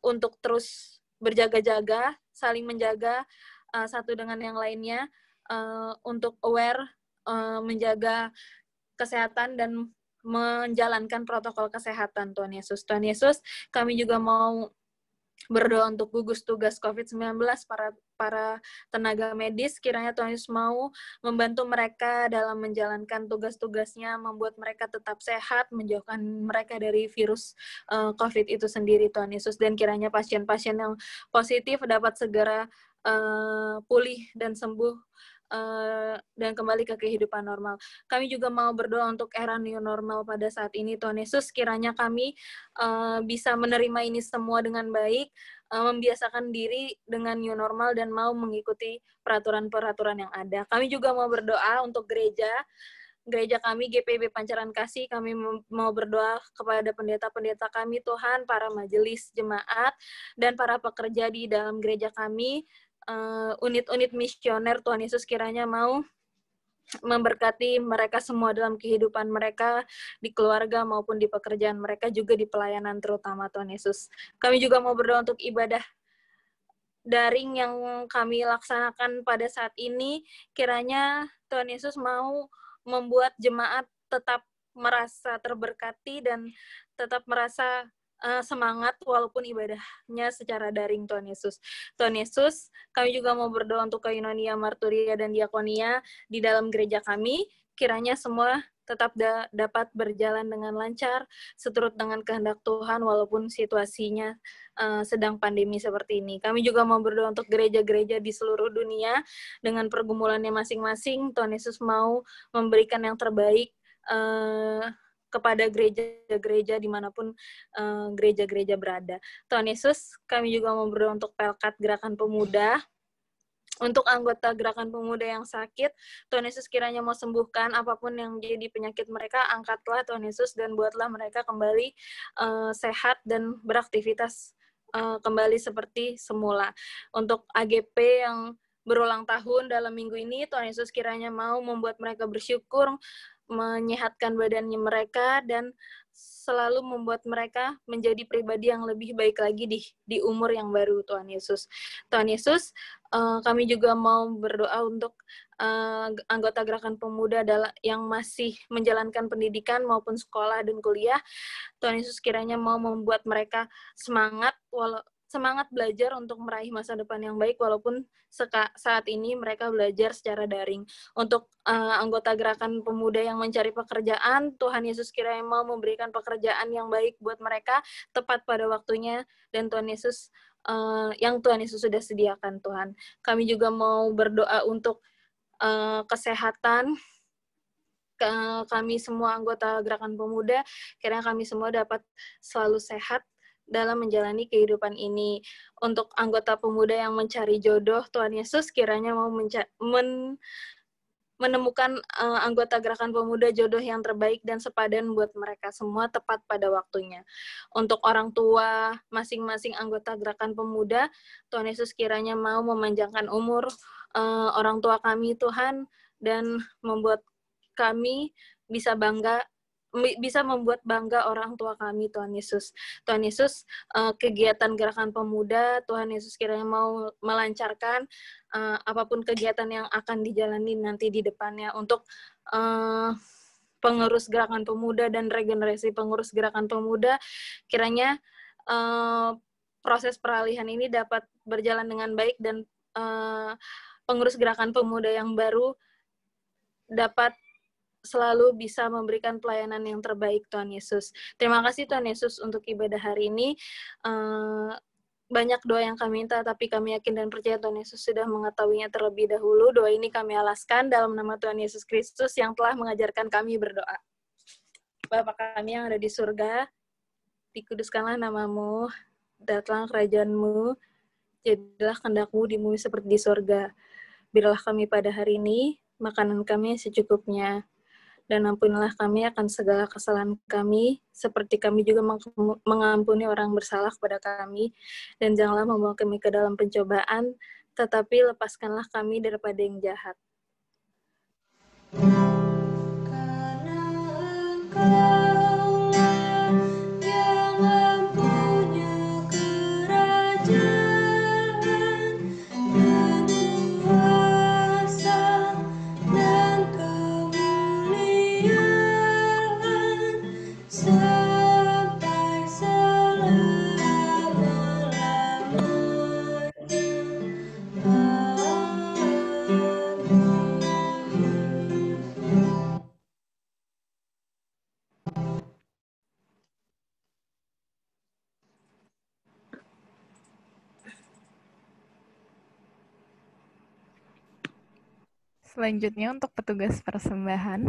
untuk terus berjaga-jaga, saling menjaga satu dengan yang lainnya, untuk aware, menjaga kesehatan dan menjalankan protokol kesehatan, Tuhan Yesus. Tuhan Yesus, kami juga mau berdoa untuk gugus tugas COVID-19, para tenaga medis, kiranya Tuhan Yesus mau membantu mereka dalam menjalankan tugas-tugasnya, membuat mereka tetap sehat, menjauhkan mereka dari virus COVID itu sendiri, Tuhan Yesus. Dan kiranya pasien-pasien yang positif dapat segera pulih dan sembuh, dan kembali ke kehidupan normal. Kami juga mau berdoa untuk era new normal pada saat ini, Tuhan Yesus. Kiranya kami bisa menerima ini semua dengan baik, membiasakan diri dengan new normal dan mau mengikuti peraturan-peraturan yang ada. Kami juga mau berdoa untuk gereja kami, GPB Pancaran Kasih. Kami mau berdoa kepada pendeta-pendeta kami, Tuhan, para majelis jemaat, dan para pekerja di dalam gereja kami. unit-unit misioner. Tuhan Yesus kiranya mau memberkati mereka semua dalam kehidupan mereka, di keluarga maupun di pekerjaan mereka, juga di pelayanan terutama Tuhan Yesus. Kami juga mau berdoa untuk ibadah daring yang kami laksanakan pada saat ini. Kiranya Tuhan Yesus mau membuat jemaat tetap merasa terberkati dan tetap merasa semangat walaupun ibadahnya secara daring Tuhan Yesus. Tuhan Yesus, kami juga mau berdoa untuk Koinonia, Marturia, dan Diakonia di dalam gereja kami. Kiranya semua tetap dapat berjalan dengan lancar, seturut dengan kehendak Tuhan walaupun situasinya sedang pandemi seperti ini. Kami juga mau berdoa untuk gereja-gereja di seluruh dunia dengan pergumulannya masing-masing. Tuhan Yesus mau memberikan yang terbaik kepada gereja-gereja dimanapun gereja-gereja berada. Tuhan Yesus, kami juga mau berdoa untuk Pelkat Gerakan Pemuda, untuk anggota Gerakan Pemuda yang sakit. Tuhan Yesus kiranya mau sembuhkan apapun yang jadi penyakit mereka, angkatlah Tuhan Yesus dan buatlah mereka kembali sehat dan beraktivitas kembali seperti semula. Untuk AGP yang berulang tahun dalam minggu ini, Tuhan Yesus kiranya mau membuat mereka bersyukur, menyehatkan badannya mereka, dan selalu membuat mereka menjadi pribadi yang lebih baik lagi di umur yang baru, Tuhan Yesus. Tuhan Yesus, kami juga mau berdoa untuk anggota Gerakan Pemuda yang masih menjalankan pendidikan maupun sekolah dan kuliah. Tuhan Yesus kiranya mau membuat mereka semangat belajar untuk meraih masa depan yang baik walaupun saat ini mereka belajar secara daring. Untuk anggota Gerakan Pemuda yang mencari pekerjaan, Tuhan Yesus kiranya mau memberikan pekerjaan yang baik buat mereka tepat pada waktunya, dan Tuhan Yesus yang Tuhan Yesus sudah sediakan, Tuhan. Kami juga mau berdoa untuk kesehatan kami semua anggota Gerakan Pemuda, kiranya kami semua dapat selalu sehat dalam menjalani kehidupan ini. Untuk anggota pemuda yang mencari jodoh, Tuhan Yesus kiranya mau menemukan anggota Gerakan Pemuda jodoh yang terbaik dan sepadan buat mereka semua tepat pada waktunya. Untuk orang tua masing-masing anggota Gerakan Pemuda, Tuhan Yesus kiranya mau memanjangkan umur orang tua kami, Tuhan, dan membuat kami bisa membuat bangga orang tua kami, Tuhan Yesus. Tuhan Yesus, kegiatan Gerakan Pemuda, Tuhan Yesus kiranya mau melancarkan apapun kegiatan yang akan dijalani nanti di depannya. Untuk pengurus Gerakan Pemuda dan regenerasi pengurus Gerakan Pemuda, kiranya proses peralihan ini dapat berjalan dengan baik dan pengurus Gerakan Pemuda yang baru dapat selalu bisa memberikan pelayanan yang terbaik, Tuhan Yesus. Terima kasih Tuhan Yesus untuk ibadah hari ini. Banyak doa yang kami minta, tapi kami yakin dan percaya Tuhan Yesus sudah mengetahuinya terlebih dahulu. Doa ini kami alaskan dalam nama Tuhan Yesus Kristus yang telah mengajarkan kami berdoa. Bapa kami yang ada di surga, dikuduskanlah namamu, datanglah kerajaan-Mu, jadilah kehendak-Mu di bumi seperti di surga. Berilah kami pada hari ini makanan kami secukupnya, dan ampunilah kami akan segala kesalahan kami, seperti kami juga mengampuni orang bersalah kepada kami. Dan janganlah membawa kami ke dalam pencobaan, tetapi lepaskanlah kami daripada yang jahat. Selanjutnya untuk petugas persembahan.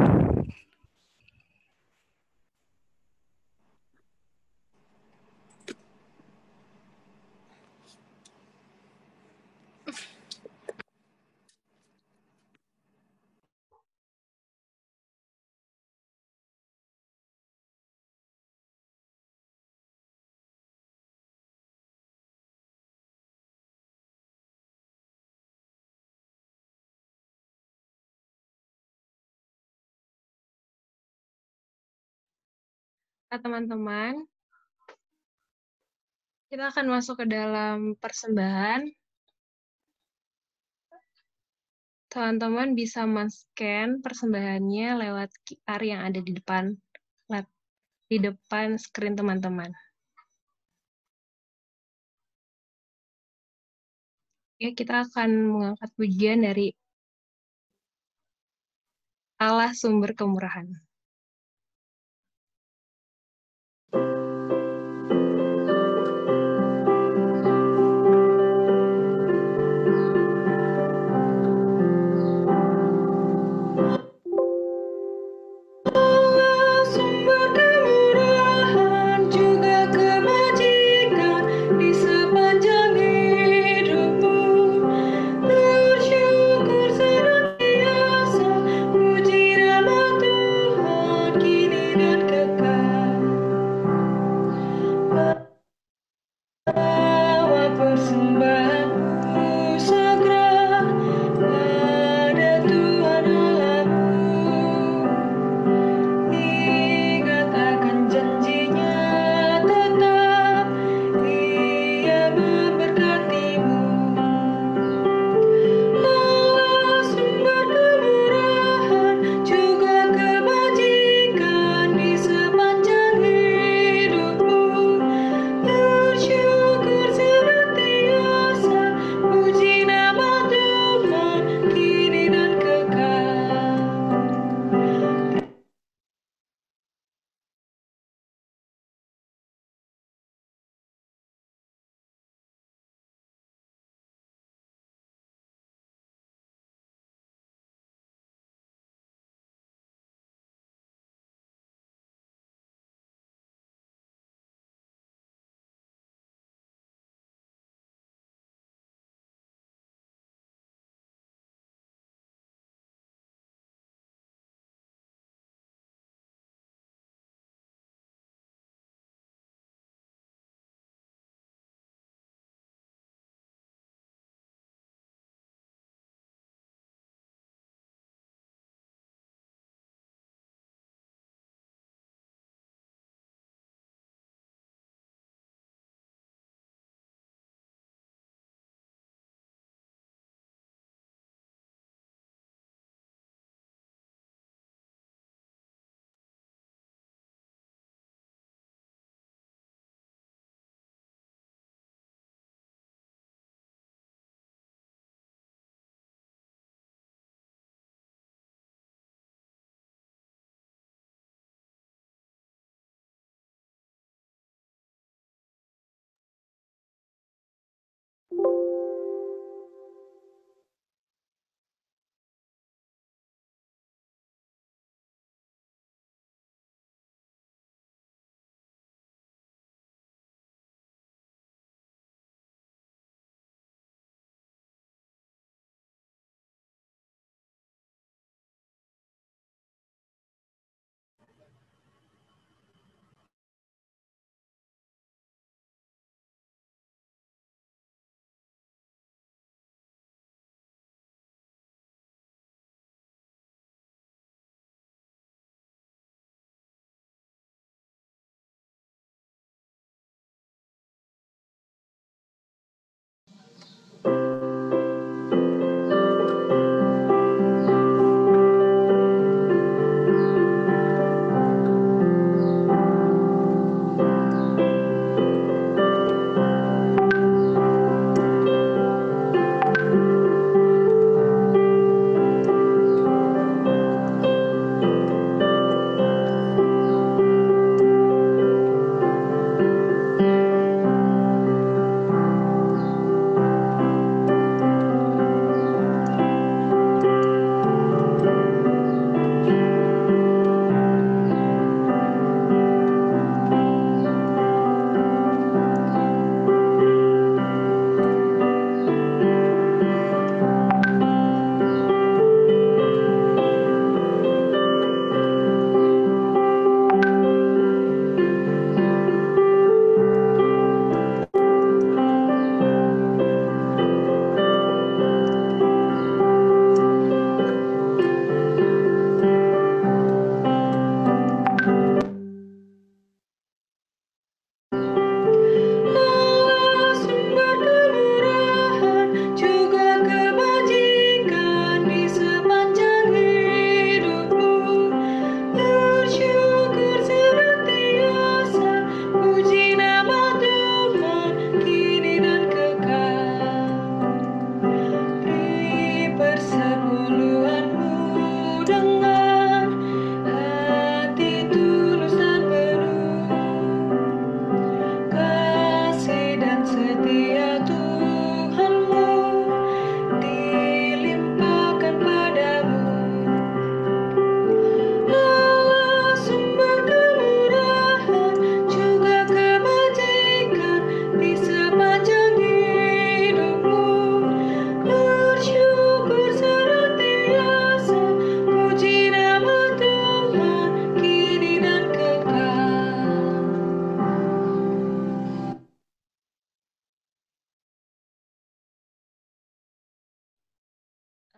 teman-teman, kita akan masuk ke dalam persembahan. Teman-teman bisa men-scan persembahannya lewat QR yang ada di depan screen teman-teman. Ya, kita akan mengangkat pujian dari Allah sumber kemurahan.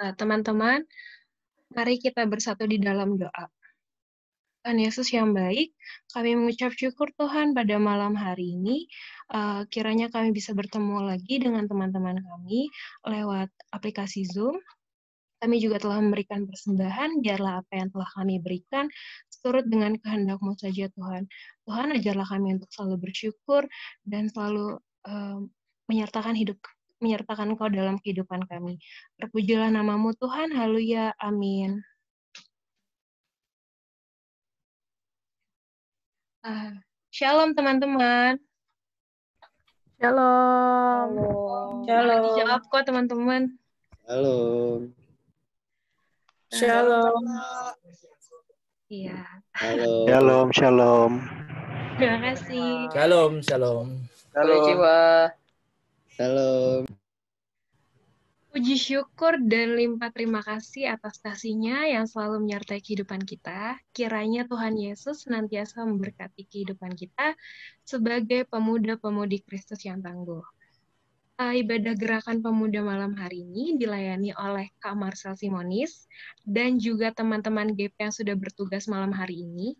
Teman-teman, mari kita bersatu di dalam doa. Tuhan Yesus yang baik, kami mengucap syukur Tuhan pada malam hari ini. Kiranya kami bisa bertemu lagi dengan teman-teman kami lewat aplikasi Zoom. Kami juga telah memberikan persembahan, biarlah apa yang telah kami berikan seturut dengan kehendak-Mu saja Tuhan. Tuhan, ajarlah kami untuk selalu bersyukur dan selalu menyertakan Kau dalam kehidupan kami. Terpujilah nama-Mu Tuhan, haleluya, amin. Shalom teman-teman. Shalom. Boleh dijawab kok teman-teman. Halo. Shalom. Iya. Halo. Shalom, shalom. Terima kasih. Shalom, shalom. Konnichiwa. Halo. Puji syukur dan limpah terima kasih atas kasih-Nya yang selalu menyertai kehidupan kita. Kiranya Tuhan Yesus senantiasa memberkati kehidupan kita sebagai pemuda-pemudi Kristus yang tangguh. Ibadah gerakan pemuda malam hari ini dilayani oleh Kak Marcel Simonis dan juga teman-teman GP yang sudah bertugas malam hari ini.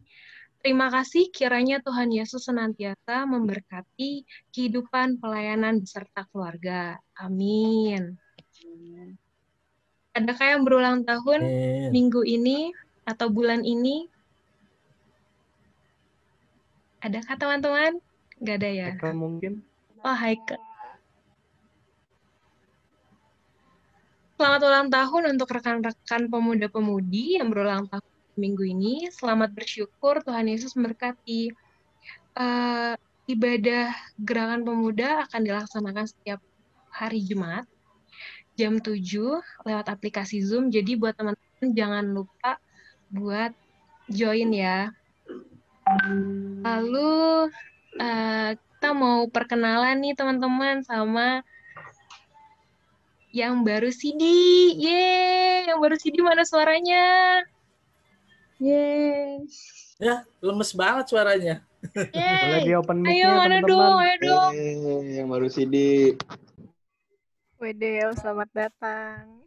Terima kasih, kiranya Tuhan Yesus senantiasa memberkati kehidupan pelayanan beserta keluarga. Amin. Adakah yang berulang tahun minggu ini atau bulan ini? Adakah teman-teman? Nggak ada ya? Haikal mungkin. Oh, Haikal. Selamat ulang tahun untuk rekan-rekan pemuda-pemudi yang berulang tahun minggu ini. Selamat bersyukur, Tuhan Yesus memberkati. Ibadah gerakan pemuda akan dilaksanakan setiap hari Jumat jam 7 lewat aplikasi Zoom. Jadi buat teman-teman jangan lupa buat join ya. Lalu kita mau perkenalan nih teman-teman sama yang baru CD. Yeay, yang baru CD mana suaranya? Yeay. Ya, lemes banget suaranya. Boleh di open mic-nya Ayo, mana teman-teman. dong, ayo dong. Yang baru CD. Wedeo, selamat datang.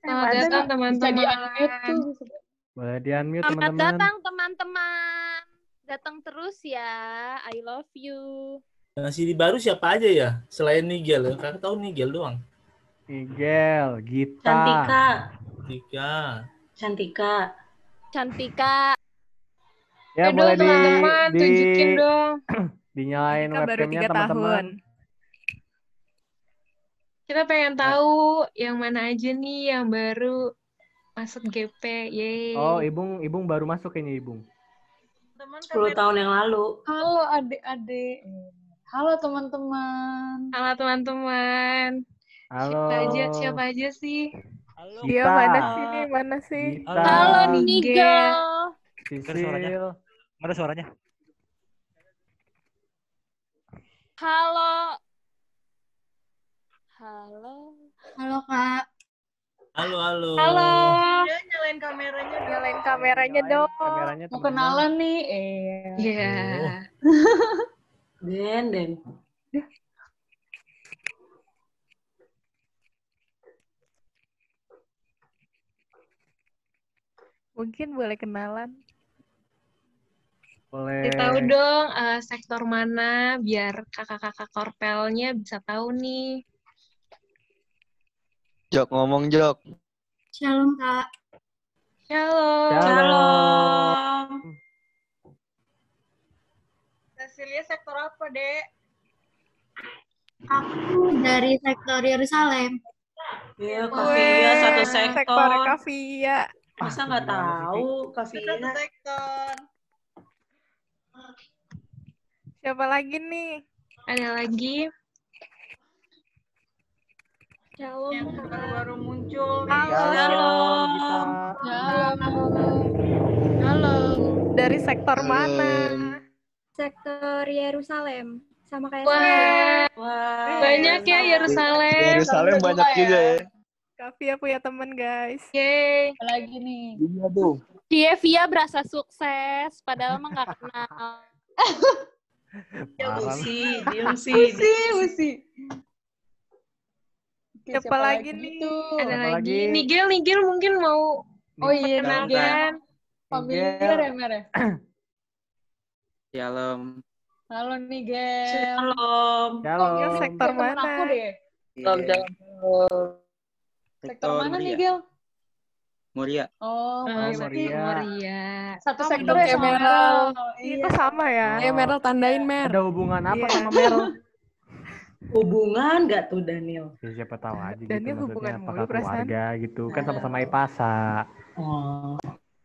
Selamat datang teman-teman. Bisa di-unmute tuh. Boleh di-unmute Selamat teman-teman. datang teman-teman. Datang terus ya. I love you. Yang CD baru siapa aja ya? Selain Nigel, kakak tahu Nigel doang. Igel, Gita. Cantika. Tika. Cantika. Cantika. Ya, Ayo boleh dong teman-teman, tunjukin dong. dinyalain Cantika baru webcamnya 3 teman-teman. tahun. Kita pengen tahu yang mana aja nih yang baru masuk GP. Yeay. Oh, Ibung baru masuk kayaknya Ibung. 10 tahun yang lalu. Halo adik-adik. Halo teman-teman. Halo teman-teman. Halo. Siapa aja sih? Halo. Iya, mana sih? Gita. Halo Nigel. Sisil. Ada suaranya. Halo. Halo Kak. Halo. Halo. Ya, nyalain kameranya dong. Nyalain kameranya dong. Kameranya Mau teman-teman. kenalan nih. Iya. Den. Mungkin boleh kenalan. Boleh. Tahu dong sektor mana biar kakak-kakak korpelnya bisa tahu nih. Jok, ngomong Jok. Shalom Kak. Shalom. Cecilia sektor apa, Dek? Aku dari sektor Yerusalem. Iya, Kavia satu Sektor sektor. Kavia. Masa nggak tahu, Kavia? Satu sektor. Siapa lagi nih? Ada lagi? Yang baru muncul. Shalom. Halo. Dari sektor mana? Sektor Yerusalem. Sama kayak Wah, banyak ya Yerusalem. Yerusalem banyak juga ya. Kavia punya temen guys. Yeay. Lagi nih. Iya tuh. Via berasa sukses, padahal mah nggak kenal. Ya, Parah. Usi. Usi. Siapa lagi nih? Ada Siapa lagi. lagi? Nigel mungkin mau Oh iya, Perkenalkan. Nigel. Familiar ya, Mer? Shalom. Halo, Nigel. Shalom. Nigel Shalom. sektor Kayak temen mana? aku deh. Sektor Sektor mana, Muria. Nigel? Muria. Oh, Oh, pasti. Maria. Maria. Satu Sama sektor dong ya kayak sama Meryl. Meryl. Iya, kok sama ya? Oh, Meryl tandain, Mer. ada hubungan apa Iya. sama Meryl? Hubungan nggak tuh, Daniel? Ya, siapa tahu aja gitu Daniel maksudnya hubungan apakah mulu perasaan. keluarga gitu kan sama-sama IPASA. Oh.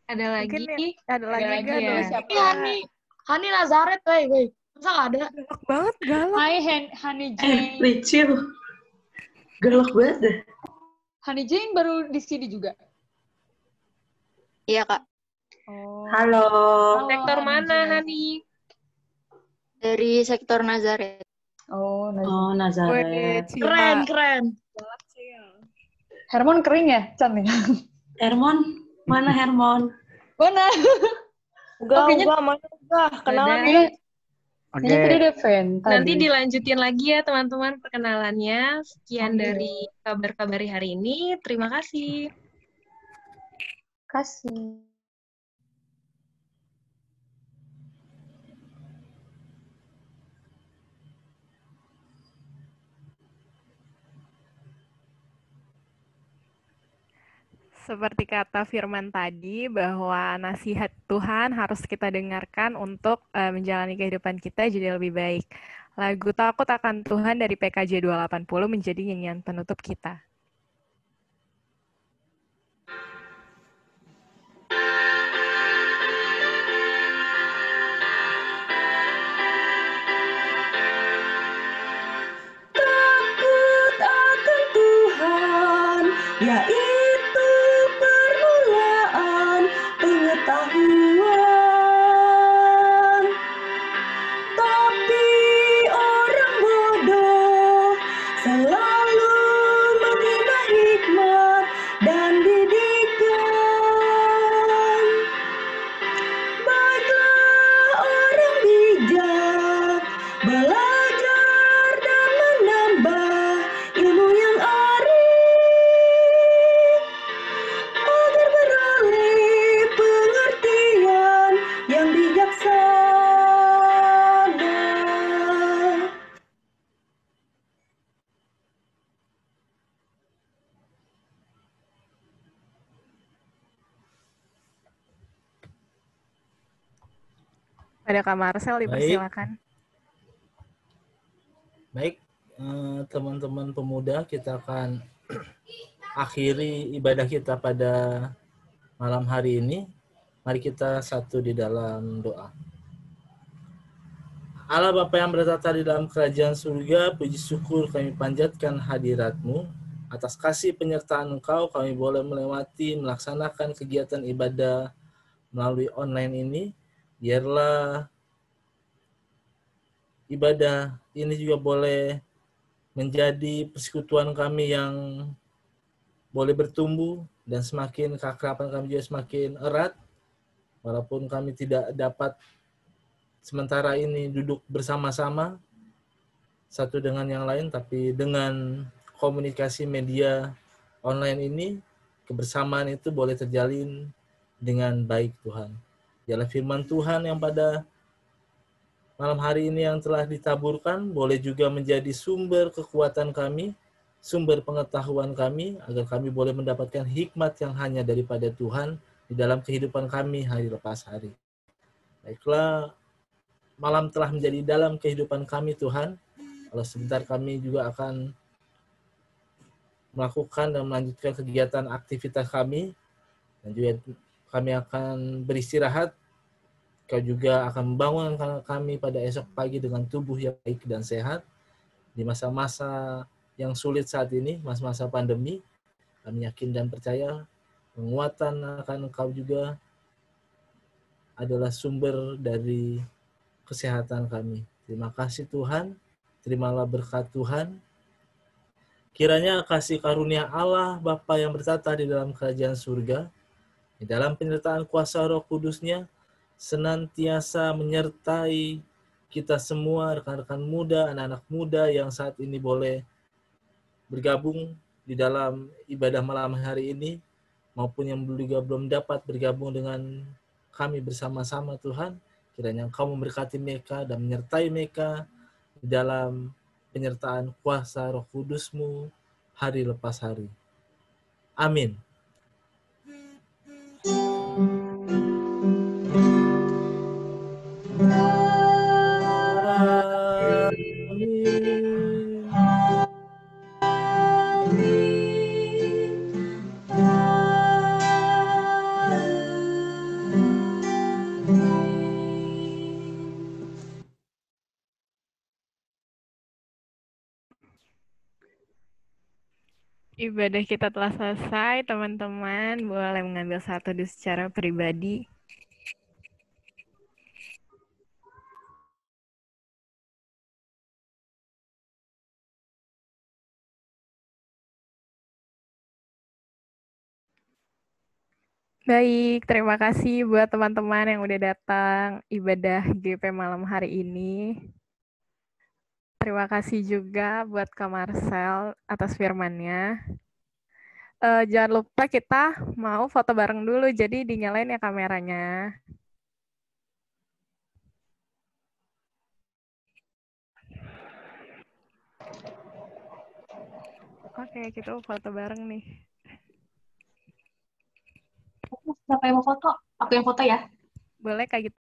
Ada Mungkin lagi. ada lagi lagi gak? ya. Ada Siapa? lagi. Hani Nazaret, woi. Masa nggak ada? Galak banget, galak. Hai, Hani Jane. Ricil. Galak banget deh. Hani Jane baru di sini juga. Iya, Kak. Oh. Halo. Sektor Hani mana, Jane. Hani? Dari sektor Nazaret. Oh, Oh, Nazaret. Weh, Keren, Cila. keren. Hermon kering ya, Chan ya? Hermon, mana Hermon? Mana? Enggak, mana enggak. Kenalan Udah. ya. Oke. Ini tadi ada fan Nanti tadi. dilanjutin lagi ya teman-teman perkenalannya. Sekian Oke. dari kabar-kabar hari ini. Terima kasih. Kasih. Seperti kata Firman tadi, bahwa nasihat Tuhan harus kita dengarkan untuk menjalani kehidupan kita jadi lebih baik. Lagu Takut Akan Tuhan dari PKJ 280 menjadi nyanyian penutup kita. Takut akan Tuhan, yaitu permulaan pengetahuan. Tapi orang bodoh selalu menghina hikmat dan didikan. Baiklah orang bijak, belajar dan menambah ilmu yang arif, agar beroleh pengertian yang bijaksana. Ada Kak Marcel, Baik. dipersilakan. Baik, teman-teman pemuda, kita akan akhiri ibadah kita pada malam hari ini. Mari kita satu di dalam doa. Allah Bapa yang bertata di dalam kerajaan surga, puji syukur kami panjatkan hadirat-Mu. Atas kasih penyertaan Engkau, kami boleh melewati, melaksanakan kegiatan ibadah melalui online ini. Biarlah ibadah ini juga boleh menjadi persekutuan kami yang boleh bertumbuh dan semakin keakraban kami juga semakin erat. Walaupun kami tidak dapat sementara ini duduk bersama-sama satu dengan yang lain, tapi dengan komunikasi media online ini, kebersamaan itu boleh terjalin dengan baik Tuhan. Biarlah firman Tuhan yang pada malam hari ini yang telah ditaburkan boleh juga menjadi sumber kekuatan kami, sumber pengetahuan kami, agar kami boleh mendapatkan hikmat yang hanya daripada Tuhan di dalam kehidupan kami hari lepas hari. Baiklah, malam telah menjadi dalam kehidupan kami Tuhan. Kalau sebentar kami juga akan melakukan dan melanjutkan kegiatan aktivitas kami, dan juga kami akan beristirahat. Kau juga akan membangunkan kami pada esok pagi dengan tubuh yang baik dan sehat. Di masa-masa yang sulit saat ini, masa-masa pandemi, kami yakin dan percaya penguatan akan Engkau juga adalah sumber dari kesehatan kami. Terima kasih Tuhan, terimalah berkat Tuhan. Kiranya kasih karunia Allah Bapa yang bertata di dalam kerajaan surga, di dalam penyertaan kuasa Roh Kudus-Nya, senantiasa menyertai kita semua, rekan-rekan muda, anak-anak muda yang saat ini boleh bergabung di dalam ibadah malam hari ini, maupun yang juga belum dapat bergabung dengan kami bersama-sama Tuhan, kiranya Engkau memberkati mereka dan menyertai mereka di dalam penyertaan kuasa Roh Kudus-Mu hari lepas hari. Amin. Ibadah kita telah selesai, teman-teman. Boleh mengambil satu secara pribadi. Baik, terima kasih buat teman-teman yang udah datang ibadah GP malam hari ini. Terima kasih juga buat Kak Marcel atas firman-nya. Jangan lupa kita mau foto bareng dulu, jadi dinyalain ya kameranya. Oke, kita foto bareng nih. Siapa yang mau foto? Aku yang foto ya. Boleh Kak gitu.